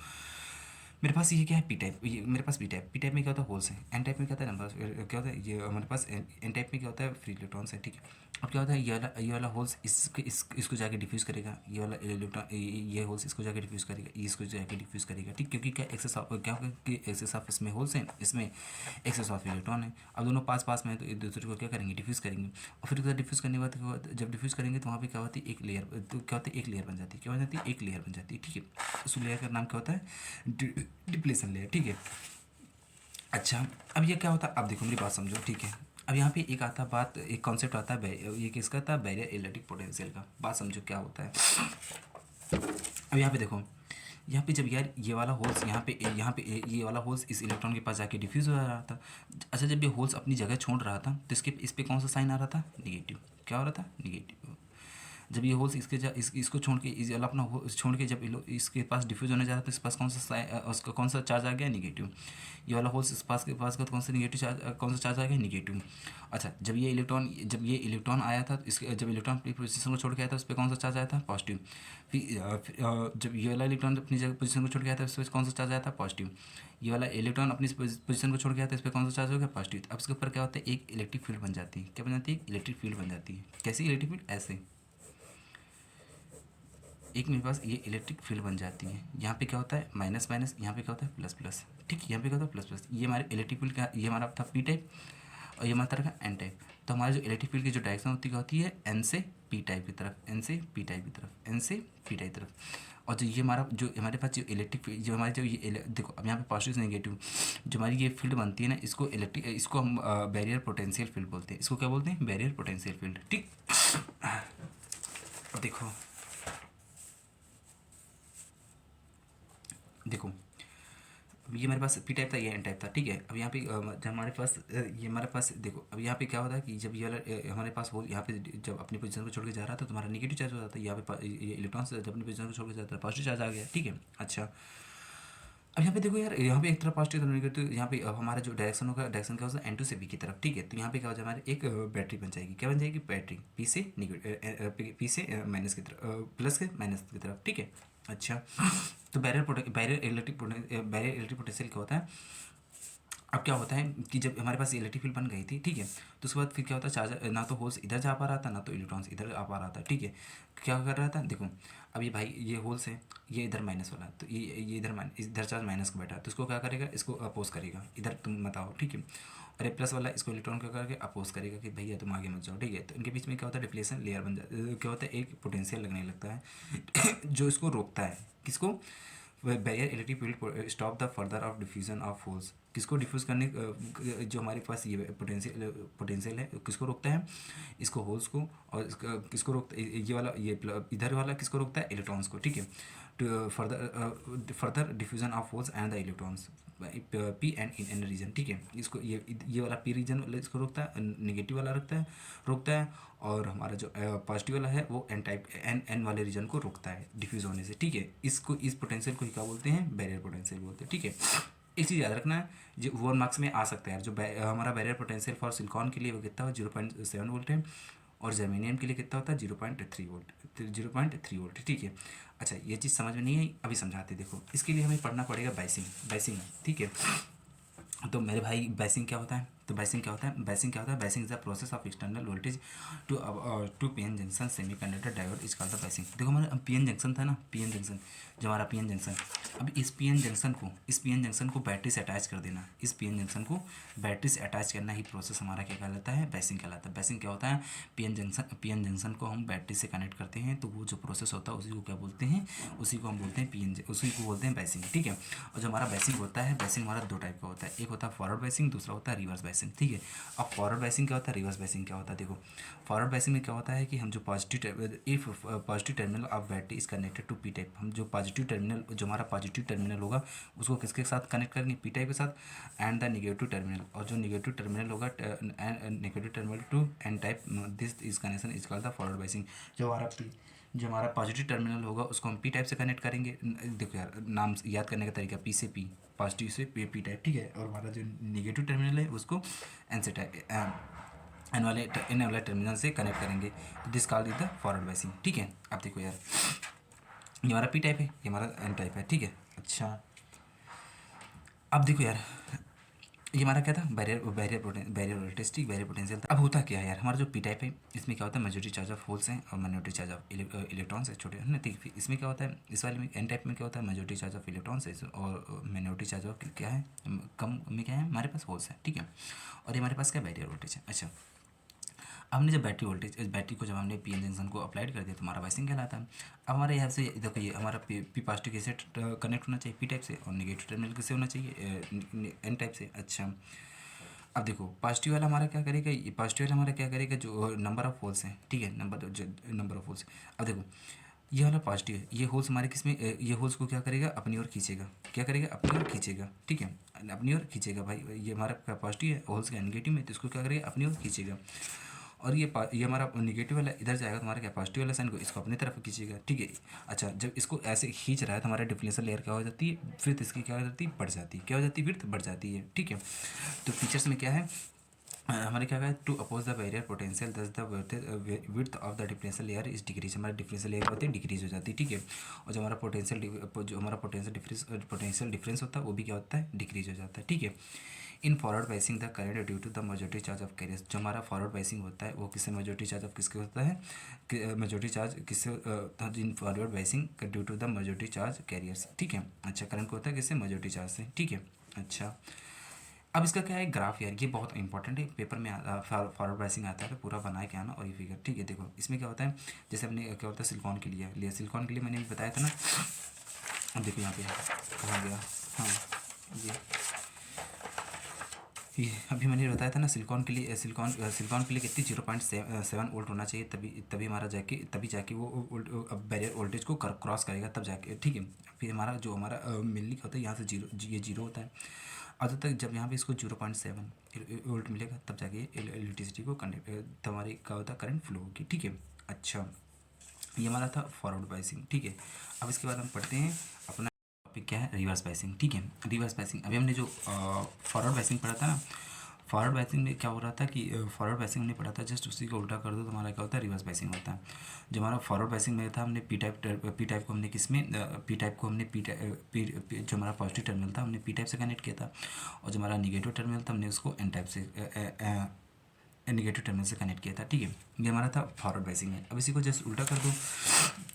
मेरे पास ये क्या है, पी टाइप, ये मेरे पास पी टाइप में क्या होता है, होल्स है, एन टाइप में क्या होता है, नंबर क्या होता है, ये हमारे पास एन टाइप में क्या होता है, फ्री इलेक्ट्रॉन्स है, ठीक है। अब क्या होता है, ये वाला होल्स इसको जाके डिफ्यूज़ करेगा, ये वाला इलेक्ट्रॉन ये होल्स इसको जाके डिफ्यूज़ करेगा, ये इसको जाके डिफ्यूज़ करेगा, ठीक, क्योंकि क्या एक्सेस ऑफ क्या होगा कि एक्सेस ऑफ इसमें होल्स हैं, इसमें एक्सेस ऑफ इलेक्ट्रॉन है। अब दोनों पास पास में है तो एक दूसरे को क्या करेंगे, डिफ्यूज़ करेंगे, और फिर डिफ्यूज़ करने के बाद जब डिफ्यूज़ करेंगे तो वहाँ पे क्या होती है, एक लेयर, तो क्या होती है, एक लेयर बन जाती है, क्या बन जाती है, एक लेयर बन जाती है, ठीक है। उस लेयर का नाम क्या होता है, डिप्लेशन लेयर, ठीक है। अच्छा अब ये क्या होता है, अब देखो मेरी बात समझो, ठीक है। अब यहाँ पे एक आता बात, एक कॉन्सेप्ट आता है, ये किसका था, बैरियर इलेक्ट्रिक पोटेंशियल का, बात समझो क्या होता है। अब यहाँ पे देखो, यहाँ पे जब यार ये वाला होल्स ये वाला होल्स इस इलेक्ट्रॉन के पास जाके डिफ्यूज़ हो रहा था। अच्छा जब ये होल्स अपनी जगह छोड़ रहा था तो इस पे कौन सा साइन आ रहा था, निगेटिव, क्या हो रहा था, निगेटिव। जब ये होल्स इसको छोड़ के इस वाला अपना छोड़ के जब इसके पास डिफ्यूज होने जा रहा है तो इस पास उसका कौन सा चार्ज आ गया, निगेटिव। ये वाला होल्स इस पास का तो कौन सा निगेटिव चार्ज, कौन सा चार्ज आ गया, निगेटिव। अच्छा जब ये इलेक्ट्रॉन आया था तो इसके जब इलेक्ट्रॉन अपनी पोजीशन को छोड़ के आया था उस पर कौन सा चार्ज आया था, पॉजिटिव। फिर जब ये वाला इलेक्ट्रॉन अपनी जगह पोजीशन को छोड़ के आया था उस पर कौन सा चार्ज आया था, पॉजिटिव। ये वाला इलेक्ट्रॉन अपनी पोजीशन को छोड़ के आया था इस पर कौन सा चार्ज हो गया, पॉजिटिव। अब इसके ऊपर क्या होता है, एक इलेक्ट्रिक फील्ड बन जाती है, क्या बन जाती है, इलेक्ट्रिक फील्ड बन जाती है। कैसी इलेक्ट्रिक फील्ड, ऐसे एक मेरे पास ये इलेक्ट्रिक फील्ड बन जाती है। यहाँ पे क्या होता है, माइनस माइनस, यहाँ पे क्या होता है, प्लस प्लस, ठीक, यहाँ पे क्या होता है, प्लस प्लस। ये हमारे इलेक्ट्रिक फील्ड का, ये हमारा था पी टाइप और ये हमारा था एन टाइप। तो हमारे जो इलेक्ट्रिक फील्ड की जो डायरेक्शन होती है क्या होती है, एन से पी टाइप की तरफ, एन से पी टाइप की तरफ, एन से पी टाइप की तरफ। और जो ये हमारा जो हमारे पास जो इलेक्ट्रिक फील्ड जो हमारे जो ये देखो अब यहाँ पे पॉजिटिव से नेगेटिव जो हमारी ये फील्ड बनती है ना, इसको हम बैरियर पोटेंशियल फील्ड बोलते हैं। इसको क्या बोलते हैं, बैरियर पोटेंशियल फील्ड, ठीक। अब देखो देखो अब ये मेरे पास पी टाइप था, ये एन टाइप था, ठीक है। अब यहाँ पे जब हमारे पास ये हमारे पास देखो अब यहाँ पे क्या होता है कि जब ये वाला हमारे पास हो यहाँ पे जब अपनी पोजीशन को छोड़ के जा रहा था तो हमारा निगेटिव चार्ज हो जाता है, यहाँ पे ये इलेक्ट्रॉन से जब अपनी पोजीशन को छोड़ के जाता है पॉजिटिव चार्ज आ गया, ठीक है। अच्छा अब यहाँ पे देखो यार, यहाँ पे एक तरफ पॉजिटिव तरफ नेगेटिव, यहाँ पे अब हमारा जो डायरेक्शन होगा, डायरेक्शन क्या होगा, एन टू से बी की तरफ, ठीक है। तो यहाँ पे क्या हो जाए, हमारे एक बैटरी बन जाएगी, क्या बन जाएगी, बैटरी पी से निगेटिव, पी से माइनस की तरफ, प्लस के माइनस की तरफ, ठीक है। अच्छा तो बैरियर इलेक्ट्रिक पोटेंशियल क्या होता है। अब क्या होता है कि जब हमारे पास इलेक्ट्रिक फील्ड बन गई थी, ठीक है, तो उसके बाद फिर क्या होता है, चार्जर ना तो होल्स इधर जा पा रहा था ना तो इलेक्ट्रॉन्स इधर आ पा रहा था, ठीक है। क्या कर रहा था, देखो अब ये भाई ये होल्स है, ये इधर माइनस वाला, तो ये इधर चार्ज माइनस को बैठा है तो इसको क्या करेगा, इसको अपोज करेगा, इधर तुम बताओ, ठीक है। और ये प्लस वाला इसको इलेक्ट्रॉन क्या करके अपोज करेगा कि भैया तुम आगे मत जाओ, ठीक है। तो इनके बीच में क्या होता है, डिप्लेशन लेयर बन जाता है, क्या होता है, एक पोटेंशियल लगने लगता है जो इसको रोकता है, किसको, barrier electric field stop the further of diffusion of holes, किसको डिफ्यूज़ करने जो हमारे पास ये पोटेंशियल है किसको रोकता है, इसको होल्स को, और इसका किसको रोकता है, ये वाला ये इधर वाला किसको रोकता है, इलेक्ट्रॉन्स को, ठीक है। To further diffusion of holes and the electrons P and N region, ठीक है। इसको ये वाला पी रीजन वाला इसको रोकता है, निगेटिव वाला रोकता है, और हमारा जो पॉजिटिव वाला है वो एन टाइप एन वाले रीजन को रोकता है डिफ्यूज़ होने से, ठीक है। इस पोटेंशियल को ही क्या बोलते हैं, बैरियर पोटेंशियल बोलते हैं, ठीक है। एक चीज़ याद रखना है जो 1 मार्क्स में आ सकता है यार, जो हमारा बैरियर पोटेंशियल फॉर सिलिकॉन के लिए वो कितना है, 0.7 वोल्ट है, और जर्मेनियम के लिए कितना होता है 0.3 वोल्ट, 0.3 वोल्ट, ठीक है। अच्छा, ये चीज़ समझ में नहीं आई, अभी समझाते देखो। इसके लिए हमें पढ़ना पड़ेगा बाइसिंग, बाइसिंग, ठीक है। तो मेरे भाई बाइसिंग क्या होता है, तो बाइसिंग क्या होता है, बाइसिंग क्या होता है, biasing is the process of external voltage to PN junction semiconductor diode is called the biasing. देखो हमारा पीएन जंक्शन था ना, पीएन जंक्शन, जो हमारा पीएन जंक्शन, अब इस पीएन जंक्शन को बैटरी से अटैच कर देना, इस पीएन जंक्शन को बैटरी से अटैच करना ही प्रोसेस हमारा क्या कहलाता है, बाइसिंग कहलाता है। बाइसिंग क्या होता है, पीएन जंक्शन को हम बैटरी से कनेक्ट करते हैं, तो वो जो प्रोसेस होता है उसी को क्या बोलते हैं, उसी को हम बोलते हैं उसी को बोलते हैं बाइसिंग, ठीक है। और जो हमारा बाइसिंग होता है, बाइसिंग हमारा दो टाइप का होता है, एक होता है फॉरवर्ड बाइसिंग, दूसरा होता है रिवर्स बाइसिंग, ठीक है। अब फॉरवर्ड बाइसिंग क्या होता है, रिवर्स बाइसिंग क्या होता है, देखो फॉरवर्ड बाइसिंग में क्या होता है कि हम जो positive terminal of battery is connected to P type, हम जो पॉजिटिव टर्मिनल, जो हमारा पॉजिटिव टर्मिनल होगा उसको किसके साथ कनेक्ट करेंगे, पी टाइप के साथ, एंड द निगेटिव टर्मिनल, और जो निगेटिव टर्मिनल होगा negative terminal to N type, this is connection is called the forward biasing. जो हमारा पॉजिटिव टर्मिनल होगा उसको हम पी टाइप से कनेक्ट करेंगे, देखो यार नाम याद करने का तरीका, पी से पी, पॉजिटिव से पी टाइप, ठीक है। और हमारा जो निगेटिव टर्मिनल है उसको एन से टाइप इन वाले टर्मिनल से कनेक्ट करेंगे, this called is the forward biasing, ठीक है। अब देखो यार, ये हमारा पी टाइप है, ये हमारा एन टाइप है, ठीक है। अच्छा, अब देखो यार, ये हमारा क्या था, बैरियर वोल्टेज, ठीक, बैरियर पोटेंशियल था। अब होता क्या है यार, हमारा जो पी टाइप है इसमें क्या होता है, मेजॉरिटी चार्ज ऑफ होल्स हैं और माइनॉरिटी चार्ज ऑफ इलेक्ट्रॉन्स है, छोटे है ना, ठीक। फिर इसमें क्या होता है, इस वाले में एन टाइप में क्या होता है, मेजॉरिटी चार्ज ऑफ इलेक्ट्रॉन्स है और माइनॉरिटी चार्ज ऑफ क्या है, कम में क्या है, हमारे पास होल्स है, ठीक है। और ये हमारे पास क्या बैरियर वोल्टेज है। अच्छा, हमने जब बैटरी वोल्टेज, इस बैटरी को जब हमने पी एन जंक्शन को अप्लाइड कर दिया तो हमारा बाइसिंग कहलाता है। अब हमारे यहाँ से देखो, ये हमारा पी पॉजिटिव कैसे कनेक्ट होना चाहिए, पी टाइप से, और निगेटिव टर्मिनल कैसे होना चाहिए, एन टाइप से। अच्छा, अब देखो पॉजिटिव वाला हमारा क्या करेगा, ये पॉजिटिव वाला हमारा क्या करेगा, जो नंबर ऑफ होल्स हैं, ठीक है, नंबर ऑफ होल्स। अब देखो ये वाला पॉजिटिव है, ये होल्स हमारे किस में, ये होल्स को क्या करेगा, अपनी ओर खींचेगा, क्या करेगा, अपनी ओर खींचेगा, ठीक है, अपनी ओर खींचेगा भाई। ये हमारा पॉजिटिव है, होल्स का नेगेटिव में, तो इसको क्या करेगा, अपनी ओर खींचेगा। और ये हमारा नेगेटिव वाला इधर जाएगा तो हमारा क्या, पॉजिटिव वाला साइन को इसको अपनी तरफ खींचेगा, ठीक है। अच्छा, जब इसको ऐसे खींच रहा है तो हमारा डिफ्लेशन लेयर क्या हो जाती है, फिर इसकी क्या हो जाती है, बढ़ जाती है, क्या हो जाती है, फिर बढ़ जाती है, ठीक है। तो फीचर्स में क्या है, हमारे क्या है, to oppose the barrier potential thus the width of the differential layer is decrease, हमारा डिफरेंशियल लेयर होती है डिक्रीज हो जाती है, ठीक है। और जो हमारा पोटेंशियल डिफरेंस होता है वो भी क्या होता है, डिक्रीज हो जाता है, ठीक है। In forward biasing the current due to the majority charge of carriers, जो हमारा फॉरवर्ड बाइसिंग होता है वो किससे, मेजॉरिटी चार्ज ऑफ किसके होता है, मेजॉरिटी चार्ज किससे, in forward biasing due to the majority charge carriers, ठीक है। अच्छा, करंट को होता है किससे, मेजॉरिटी चार्ज से, ठीक है। अच्छा, अब इसका क्या है, ग्राफ यार, ये बहुत इंपॉर्टेंट है, पेपर में फॉरवर्ड बाइसिंग आता है तो पूरा बनाए के आना, और ये फिगर, ठीक है। देखो इसमें क्या होता है, जैसे हमने क्या होता है सिलिकॉन के लिए लिया, सिलिकॉन के लिए मैंने बताया था ना। अब देखो यहाँ पे कहाँ गया, हाँ ये अभी मैंने बताया था ना, सिलिकॉन के लिए, सिलिकॉन के लिए कितनी 0.7 वोल्ट होना चाहिए, तभी तभी हमारा जाके वो बैरियर वोल्टेज को क्रॉस करेगा, तब जाके, ठीक है। फिर हमारा जो हमारा मिलनी का होता है यहाँ से ये जीरो होता है, अभी तक जब यहाँ पे इसको 0.7 वोल्ट मिलेगा तब जाके इलेक्ट्रिसिटी को कंडक्ट, तब हमारी क्या होता है, करंट फ्लो होगी, ठीक है। अच्छा, ये हमारा था फॉरवर्ड बाइसिंग, ठीक है। अब इसके बाद हम पढ़ते हैं अपना टॉपिक क्या है, रिवर्स बाइसिंग, ठीक है। रिवर्स बाइसिंग, अभी हमने जो फॉरवर्ड बाइसिंग पढ़ा था ना, फॉरवर्ड बाइसिंग में क्या हो रहा था कि फॉरवर्ड बाइसिंग हमने पढ़ा था, जस्ट उसी को उल्टा कर दो तो हमारा क्या होता है, रिवर्स बाइसिंग होता है। जो हमारा फॉरवर्ड बाइसिंग में था, हमने पी टाइप को हमने किस में, पी टाइप को हमने जो हमारा पॉजिटिव टर्मिनल था हमने पी टाइप से कनेक्ट किया था, और जो हमारा निगेटिव टर्मिनल था हमने उसको एन टाइप से, निगेटिव टर्मिनल से कनेक्ट किया था, ठीक है। ये हमारा था फॉरवर्ड बाइसिंग में। अब इसी को जस्ट उल्टा कर दो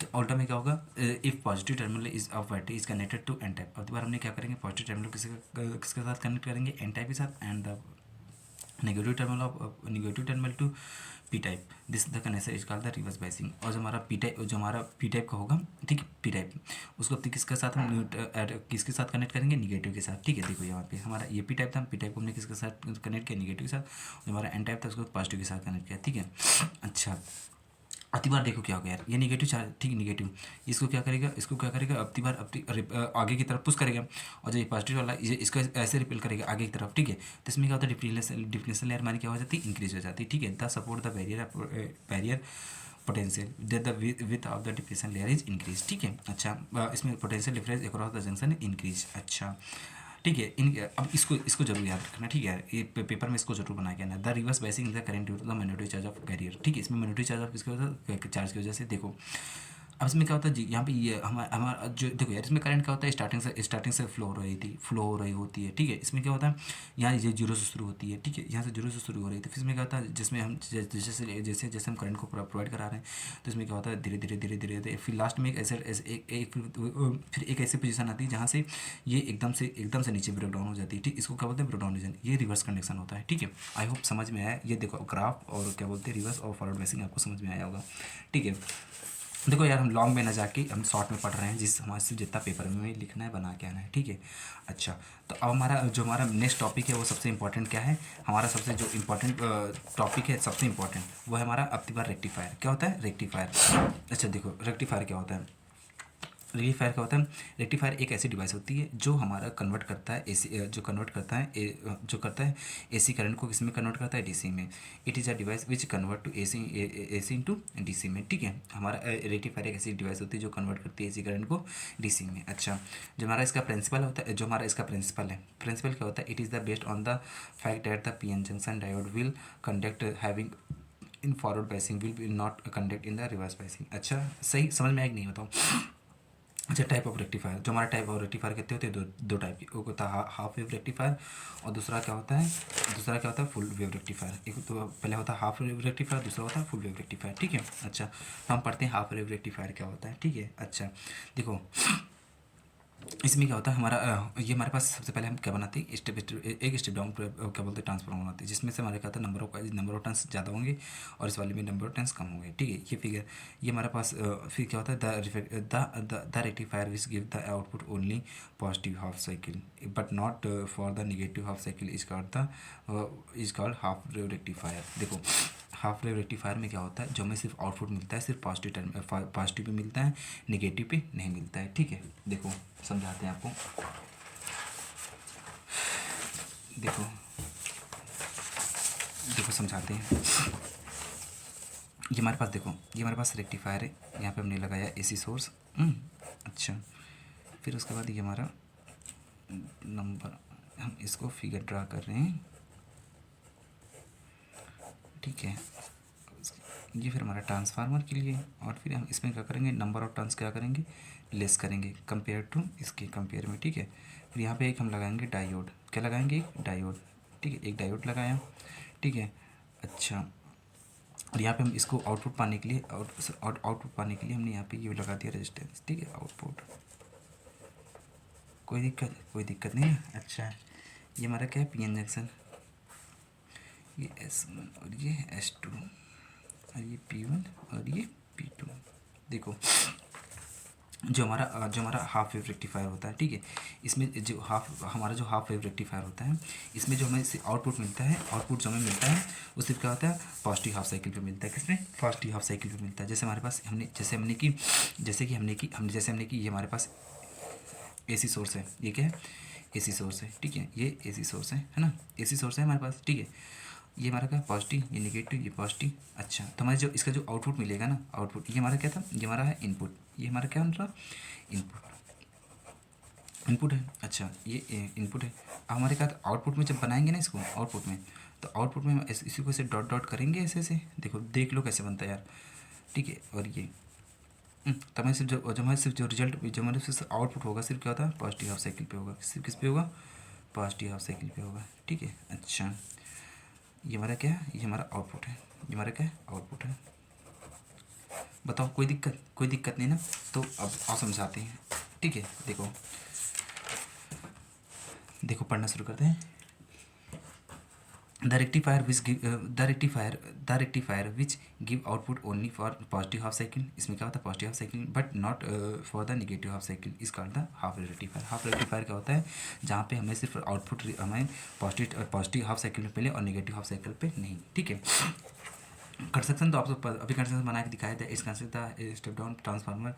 तो उल्टा में क्या होगा, if positive terminal is of battery is connected to N type, अब बार हमने क्या करेंगे, पॉजिटिव टर्मिनल किसके साथ कनेक्ट करेंगे, एन टाइप के साथ, and the negative terminal to P type, this the connection is called the reverse biasing. और जो हमारा पी टाइप का होगा, ठीक है, पी टाइप उसको किसके साथ हम किसके साथ कनेक्ट करेंगे, निगेटिव के साथ, ठीक है। देखो यहाँ पे हमारा ये पी टाइप था, पी टाइप को हमने किसके साथ कनेक्ट किया, निगेटिव के साथ, जो हमारा एन टाइप था उसको पॉजिटिव के साथ कनेक्ट किया, ठीक है। अच्छा, अति बार देखो क्या हो गया यार, ये निगेटिव चार्ज, ठीक, निगेटिव, इसको क्या करेगा अति बार आगे की तरफ पुश करेगा, और जो ये पॉजिटिव वाला ये इसको ऐसे रिपेल करेगा आगे की तरफ, ठीक है। तो इसमें क्या होता है, डिफरेंशियल लेयर हमारी क्या हो जाती है, इंक्रीज हो जाती है, ठीक है। The support the barrier potential that the width of the differential layer is increase, ठीक है। अच्छा, इसमें potential difference across the junction increase, अच्छा, ठीक है। इन अब इसको जरूर याद रखना, ठीक है, ये पेपर में इसको जरूर बना के आना। The reverse biasing the current due to the magnetic charge of carrier, ठीक है। इसमें मैग्नेटिक चार्ज ऑफ किसकी वजह से, चार्ज की वजह से। देखो अब इसमें क्या होता है जी, यहाँ पे ये हमारा हमारा जो देखो यार, इसमें करंट क्या होता है, स्टार्टिंग से फ्लो हो रही होती है, ठीक है। इसमें क्या होता है, यहाँ ये जीरो से शुरू होती है, ठीक है, यहाँ से जीरो से शुरू हो रही है। तो फिर इसमें क्या होता है, जिसमें हम जैसे जैसे हम करंट को प्रोवाइड करा रहे हैं, तो इसमें क्या होता है, धीरे धीरे धीरे धीरे धीरे फिर लास्ट में फिर एक ऐसी पोजीशन आती है जहाँ से ये एकदम से नीचे ब्रेक डाउन हो जाती है, ठीक। इसको क्या बोलते हैं, ब्रेक डाउन रीजन। ये रिवर्स कंडक्शन होता है, ठीक है। आई होप समझ में आया। ये देखो ग्राफ और क्या बोलते हैं, रिवर्स और फॉरवर्ड बायसिंग आपको समझ में आया होगा, ठीक है। देखो यार, हम लॉन्ग में ना जाके हम शॉर्ट में पढ़ रहे हैं, जिस हमारे से जितना पेपर में लिखना है बना के आना है, ठीक है। अच्छा, तो अब हमारा नेक्स्ट टॉपिक है वो सबसे इंपॉर्टेंट क्या है, हमारा सबसे जो इम्पोर्टेंट टॉपिक है, सबसे इंपॉर्टेंट वो है हमारा अब की बार रेक्टिफायर। क्या होता है रेक्टिफायर? अच्छा देखो, रेक्टिफायर क्या होता है, रेक्टिफायर क्या होता है, रेक्टिफायर एक ऐसी डिवाइस होती है जो हमारा कन्वर्ट करता है एसी, जो करता है एसी करंट को किसमें कन्वर्ट करता है, डीसी में। It is a device which convert to AC into DC में, ठीक है। हमारा रेक्टिफायर एक ऐसी डिवाइस होती है जो कन्वर्ट करती है एसी करंट को डीसी में। अच्छा, जो हमारा इसका प्रिंसिपल होता है, जो हमारा इसका प्रिंसिपल है, प्रिंसिपल क्या होता है, it is the based on the fact that the PN junction diode will conduct having in forward biasing will not conduct in the reverse biasing. अच्छा, सही समझ में आएगा नहीं, बताओ। अच्छा, टाइप ऑफ रेक्टिफायर, जो हमारा टाइप ऑफ रेक्टिफायर कहते होते हैं दो टाइप की, एक होता है हाफ वेव रेक्टिफायर और दूसरा क्या होता है फुल वेव रेक्टिफायर। एक तो पहले होता है हाफ वेव रेक्टिफायर, दूसरा होता है फुल वेव रेक्टिफायर, ठीक है। अच्छा, तो हम पढ़ते हैं हाफ वेव रेक्टिफायर क्या होता है, ठीक है। अच्छा देखो, इसमें क्या होता है हमारा ये हमारे पास सबसे पहले हम क्या बनाते हैं, एक स्टेप डाउन क्या बोलते हैं, ट्रांसफॉर्मर बनाते हैं, जिसमें से हमारे क्या होता है, नंबर ऑफ टर्न्स ज़्यादा होंगे और इस वाले में नंबर ऑफ टर्न्स कम होंगे, ठीक है। ये फिगर ये हमारे पास फिर क्या होता है, the rectifier which give the output only positive half cycle but not for the negative half cycle is called half wave rectifier. देखो हाफ वेव रेक्टिफायर में क्या होता है, जो हमें सिर्फ आउटपुट मिलता है, सिर्फ पॉजिटिव पे मिलता है, निगेटिव पे नहीं मिलता है, ठीक है। देखो समझाते हैं आपको, देखो देखो समझाते हैं। ये हमारे पास देखो, ये हमारे पास रेक्टिफायर है, यहाँ पे हमने लगाया एसी सोर्स। अच्छा, फिर उसके बाद ये हमारा नंबर, हम इसको फिगर ड्रा कर रहे हैं, ठीक है। ये फिर हमारा ट्रांसफार्मर के लिए, और फिर हम इसमें क्या करेंगे, नंबर ऑफ टर्न्स क्या करेंगे, लेस करेंगे कंपेयर टू इसके कंपेयर में, ठीक है। फिर यहाँ पे एक हम लगाएंगे डायोड, क्या लगाएंगे, एक डायोड, ठीक है, एक डायोड लगाया, ठीक है। अच्छा, और यहाँ पे हम इसको आउटपुट पाने के लिए आउटपुट पाने के लिए हमने यहाँ पे ये लगा दिया रेजिस्टेंस, ठीक है, आउटपुट। कोई दिक्कत नहीं है। अच्छा, ये हमारा क्या है, पी एन जंक्शन, ये S1 और ये S2 और ये P1 और ये P2। देखो जो हमारा हाफ वेव रेक्टिफायर होता है, ठीक है, इसमें जो हाफ वेव रेक्टिफायर होता है, इसमें जो हमें आउटपुट मिलता है, आउटपुट जो हमें मिलता है वो सिर्फ क्या होता है, पॉजिटिव हाफ साइकिल पे मिलता है। किसमें, पॉजिटिव हाफ साइकिल पे मिलता है। जैसे हमारे पास हमने की ये हमारे पास एसी सोर्स है, ये क्या है, एसी सोर्स है, ठीक है, ये एसी सोर्स है ना, एसी सोर्स है हमारे पास, ठीक है। ये हमारा क्या, पॉजिटिव, ये निगेटिव, ये पॉजिटिव। अच्छा, तो हमारे जो इसका जो आउटपुट मिलेगा ना, आउटपुट ये हमारा क्या था, ये हमारा है इनपुट, ये हमारा क्या बन रहा, इनपुट है। अच्छा, ये इनपुट है। अब हमारे क्या, आउटपुट में जब बनाएंगे ना इसको, आउटपुट में, तो आउटपुट में हम इसी को ऐसे डॉट डॉट करेंगे, ऐसे देखो, देख लो कैसे बनता है यार, ठीक है। और ये तो हमें सिर्फ जो हमारे सिर्फ जो रिजल्ट, जो हमारे सिर्फ आउटपुट होगा, सिर्फ क्या होता है, पॉजिटिव हाफ साइकिल पे होगा, सिर्फ किस पे होगा, पॉजिटिव हाफ साइकिल पे होगा, ठीक है। अच्छा, ये हमारा क्या है, ये हमारा आउटपुट है, ये हमारा क्या है, आउटपुट है। बताओ कोई दिक्कत नहीं ना, तो अब और समझाते हैं, ठीक है। देखो पढ़ना शुरू करते हैं। The rectifier which give output only for positive half cycle, इसमें क्या होता है, positive half cycle, but not for the negative half cycle is called the half rectifier. Half rectifier क्या होता है, जहाँ पे हमें सिर्फ आउटपुट हमें पॉजिटिव हाफ साइकिल पे मिले और नेगेटिव हाफ साइकिल पे नहीं, ठीक है। कंस्ट्रक्शन तो आपको अभी कंस्ट्रक्शन बना के दिखाया था, इस construct the step down transformer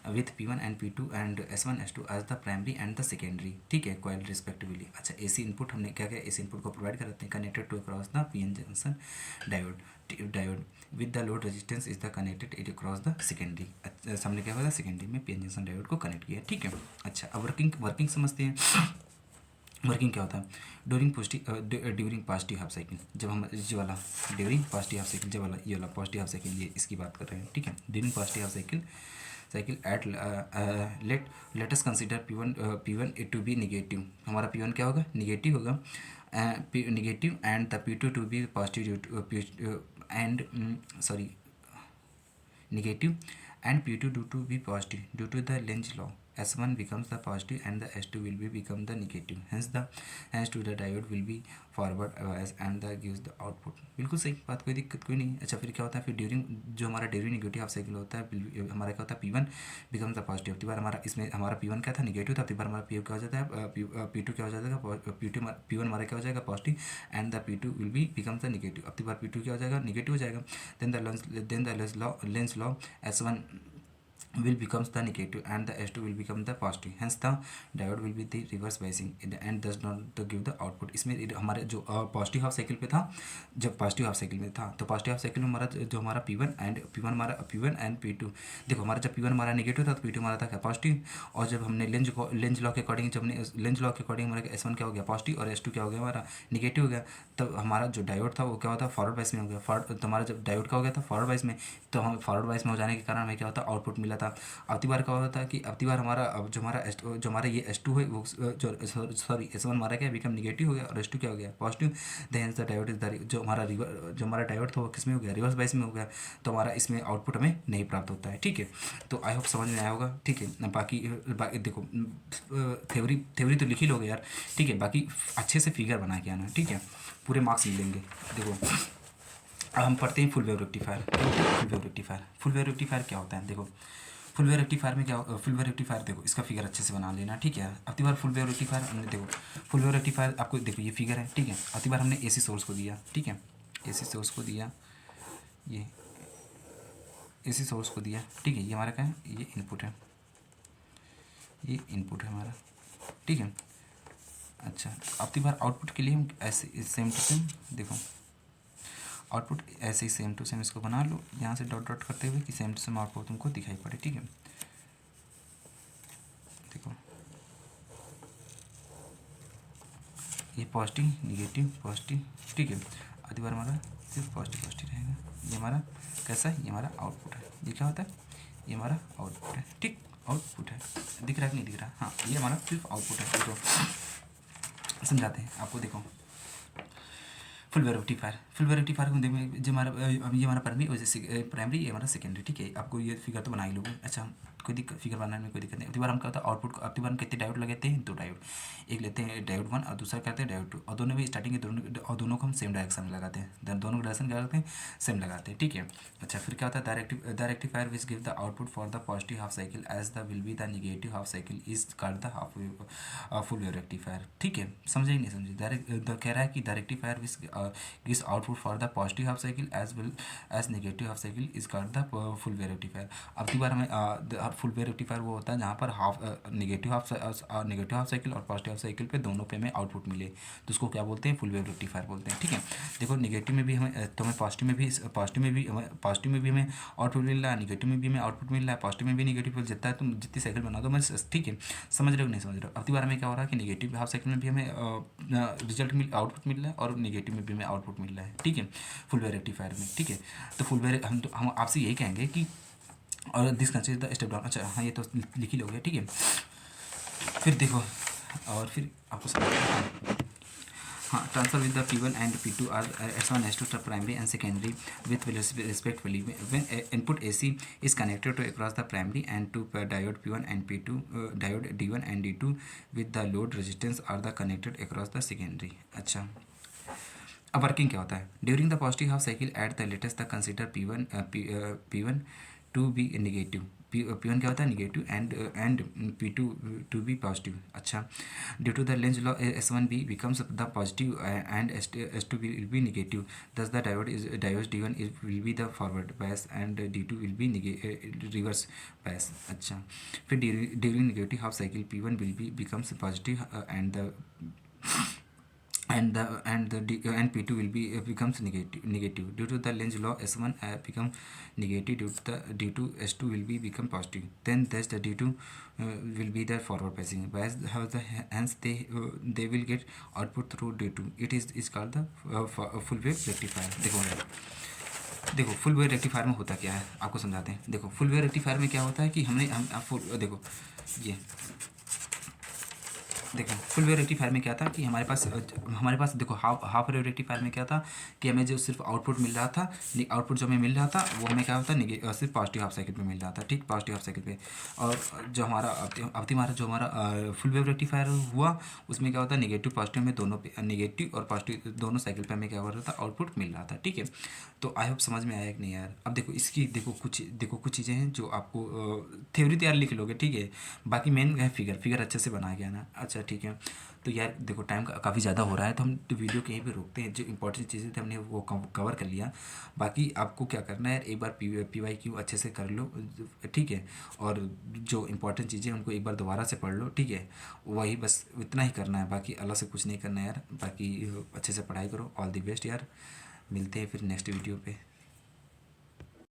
with P1 and P2 and S1 S2 as the primary and the secondary, ठीक है, कॉइल रिस्पेक्टिवली। अच्छा, एसी इनपुट हमने क्या किया, एसी इनपुट को प्रोवाइड करते हैं, connected to across the PN junction diode with the load resistance is the connected it across the secondary. अच्छा, हमने क्या हुआ, सेकेंडरी में पीएन जंक्शन डायोड को कनेक्ट किया, ठीक है। अच्छा, अब वर्किंग समझते हैं। वर्किंग क्या होता है ड्यूरिंग पॉजिटिव हाफ साइकिल, जब हम ये वाला ड्यूरिंग पॉजिटिव हाफ साइकिल, जब वाला ये वाला पॉजिटिव हाफ साइकिल, ये इसकी बात कर रहे हैं, ठीक है। During positive half cycle cycle at let's consider P1 it to be negative, हमारा P1 क्या होगा, निगेटिव होगा, negative and the P2 to be positive and sorry negative and P2 due to be positive due to the Lenz law. S1 becomes the positive and the S2 will be become the negative. Hence to the diode will be forward bias and the gives the output. बिल्कुल सही बात, कोई दिक्कत कोई नहीं। अच्छा फिर क्या होता है, फिर ड्यूरिंग जो हमारा ड्यूरिंग नेगेटिव हाफ साइकिल होता है, हमारा क्या होता है P1 बिकम्स द पॉजिटिव। अब बार हमारा इसमें हमारा P1 क्या था, नेगेटिव था, अब बार हमारा P क्या हो जाता है, P2 क्या हो जाएगा, P1 हमारा क्या हो जाएगा, positive and the P2 will be becomes the negative. अब बार P2 क्या हो जाएगा, नेगेटिव हो जाएगा। Then the Lenz law S1 will becomes the negative and the S2 will become the positive, hence the diode will be the reverse biasing and does not to give the output। इसमें हमारे जो positive half cycle पे था, जब positive half cycle में था तो positive half cycle में हमारा जो हमारा P1 एंड P2, देखो हमारा जब P1 हमारा नेगेटिव था तो P2 हमारा था क्या, पॉजिटिव। और जब हमने लेंज लॉ के अकॉर्डिंग, जब हमने लेंज लॉ के अकॉर्डिंग हमारा S1 क्या हो गया, पॉजिटिव, और S2 क्या हो गया, हमारा निगेटिव हो गया। तब हमारा जो डायोड था वो क्या होता है, फॉरवर्ड बाइस में हो गया। तो हमारा जब डायोड का हो गया था फॉरवर्ड बाइस में, तो हम फॉरवर्ड बाइस में हो जाने के कारण हमें क्या होता है, आउटपुट मिला था। अब की बार क्या होता है कि अब की बार हमारा अब जो हमारा ये S2 है वो जो सॉरी S1 हमारा क्या बिकम निगेटिव हो गया और S2 क्या हो गया, positive. Then the diode is the जो हमारा डायोड था वो किस में हो गया, रिवर्स बाइस में हो गया। तो हमारा इसमें आउटपुट हमें नहीं प्राप्त होता है, ठीक है। तो आई होप समझ में आया होगा, ठीक है। बाकी देखो थ्योरी तो लिख ही लोगे यार, ठीक है। बाकी अच्छे से फिगर बना के आना, ठीक है, पूरे मार्क्स मिलेंगे। देखो अब हम पढ़ते हैं full wave rectifier. Full wave rectifier क्या होता है, देखो फुल वेव रेक्टिफायर में क्या, फुल वेव रेक्टिफायर देखो इसका फिगर अच्छे से बना लेना, ठीक है। अब की बार फुल वेव रेक्टिफायर हमने, देखो फुल वेव रेक्टिफायर आपको देखो ये फिगर है, ठीक है। अब की बार हमने AC सोर्स को दिया, ठीक है, AC सोर्स को दिया, ये AC सोर्स को दिया, ठीक है। ये हमारा क्या है, ये इनपुट है, ये इनपुट है हमारा, ठीक है। अच्छा अब की बार आउटपुट के लिए हम ऐसे सेम टू सेम, देखो आउटपुट ऐसे ही सेम टू सेम इसको बना लो यहाँ से डॉट डॉट करते हुए कि सेम टू सेम आउटपुट तुमको दिखाई पड़े, ठीक है। देखो ये पॉजिटिव निगेटिव पॉजिटिव, ठीक है। आधी बार हमारा सिर्फ पॉजिटिव पॉजिटिव रहेगा। ये हमारा कैसा है, ये हमारा आउटपुट है। ये क्या होता है, ये हमारा आउटपुट है, ठीक, आउटपुट है। दिख रहा है कि नहीं दिख रहा, हाँ ये हमारा सिर्फ आउटपुट है। तो समझाते हैं आपको, देखो फुल वेव रेक्टिफायर को देखो, जो हमारा ये हमारा प्राइमरी, ये हमारा सेकेंडरी, ठीक है। आपको ये फिगर तो बना ही लोगे। अच्छा कोई दिक्कत, फिगर बनाने में कोई दिक्कत नहीं। अब की बार हम क्या होता है आउटपुट को, अब की बार हम कितने डायोड लगाते हैं, 2 डायोड, एक लेते हैं डायोड 1 और दूसरा करते हैं डायोड 2, और दोनों में स्टार्टिंग के दोनों को हम सेम डायरेक्शन में लगाते हैं, दोनों का डायरेक्शन क्या करते हैं, सेम लगाते हैं, ठीक है। अच्छा फिर क्या होता है the rectifier which give the output for the positive half cycle as the will be the negative half cycle is called the full wave rectifier, ठीक है। समझे ही नहीं समझे, कह रहा है कि the rectifier which gives output for the positive half cycle as well as negative half cycle is called the full wave rectifier. अब की बार हमें फुल वेव रेक्टिफायर वो होता है जहाँ पर नेगेटिव हाफ साइकिल और पॉजिटिव हाफ साइकिल पे दोनों पे हमें आउटपुट मिले, तो उसको क्या बोलते हैं, फुल वेव रेक्टिफायर बोलते हैं, ठीक है। देखो नेगेटिव में भी हमें, तो हमें पॉजिटिव में भी हमें आउटपुट मिल रहा है, नेगेटिव में भी हमें आउटपुट मिल रहा है, पॉजिटिव में भी नेगेटिव जितना है तुम जितनी साइकिल बना दो मैं, ठीक है। समझ रहे हो नहीं समझ रहे हो। अब की बार हमें क्या हो रहा है कि नेगेटिव हाफ साइकिल में भी हमें आउटपुट मिल रहा है और नेगेटिव में भी हमें आउटपुट मिल रहा है, ठीक है, फुल वेव रेक्टिफायर में, ठीक है। तो फुल वेव हम आपसे यही कहेंगे कि और this consider the step down. अच्छा हाँ ये तो लिख ही लोगे, ठीक है। फिर देखो और फिर आपको समझ, हाँ transfer with the P1 and P2 are S1 S2 primary and secondary with respectively when input AC is connected to across the primary and to diode P1 and P2 diode D1 and D2 with the load resistance are the connected across the secondary। अच्छा अब working क्या होता है, during the positive half cycle at the latest the consider P1 to be negative, P1 क्या होता है negative and P2 to be positive. अच्छा due to the Lenz law S1 be becomes the positive and S2 will be negative, thus the diode D1 will be the forward bias and D2 will be reverse bias. अच्छा फिर during negative half cycle P1 will be becomes positive and the and P2 will be becomes negative due to the Lenz law. S1 become negative due to S2 will be become positive. Then thus the D2 will be the forward passing. Whereas how the hence they will get output through D2. It is called the full wave rectifier. देखो full wave rectifier में होता क्या है आपको समझाते हैं। देखो full wave rectifier में क्या होता है कि हमने हम फुल देखो ये देखो फुल वेव रेक्टिफायर में क्या था कि हमारे पास देखो हाफ वेव रेक्टिफायर में क्या था कि हमें जो सिर्फ आउटपुट मिल रहा था, आउटपुट जो हमें मिल रहा था वो हमें क्या होता सिर्फ पॉजिटिव हाफ साइकिल पे मिल रहा था, ठीक, पॉजिटिव हाफ साइकिल पे। और जो हमारा फुल वेव रेक्टिफायर हुआ उसमें क्या होता है नेगेटिव पॉजिटिव में दोनों पे, नेगेटिव और पॉजिटिव दोनों साइकिल पे हमें क्या हो रहा था आउटपुट मिल रहा था, ठीक है। तो आई होप समझ में आया कि नहीं यार। अब देखो इसकी कुछ चीज़ें हैं जो आपको थ्योरी तैयार लिख लोगे, ठीक है। बाकी मेन है फिगर अच्छे से बनाया गया ना, अच्छा ठीक है। तो यार देखो टाइम काफ़ी ज़्यादा हो रहा है तो हम वीडियो कहीं पे रोकते हैं। जो इंपॉर्टेंट चीज़ें थे हमने वो कवर कर लिया। बाकी आपको क्या करना है, एक बार PYQ अच्छे से कर लो, ठीक है। और जो इंपॉर्टेंट चीज़ें उनको एक बार दोबारा से पढ़ लो, ठीक है। वही बस इतना ही करना है, बाकी अलग से कुछ नहीं करना है यार। बाकी अच्छे से पढ़ाई करो। ऑल द बेस्ट यार, मिलते हैं फिर नेक्स्ट वीडियो पे।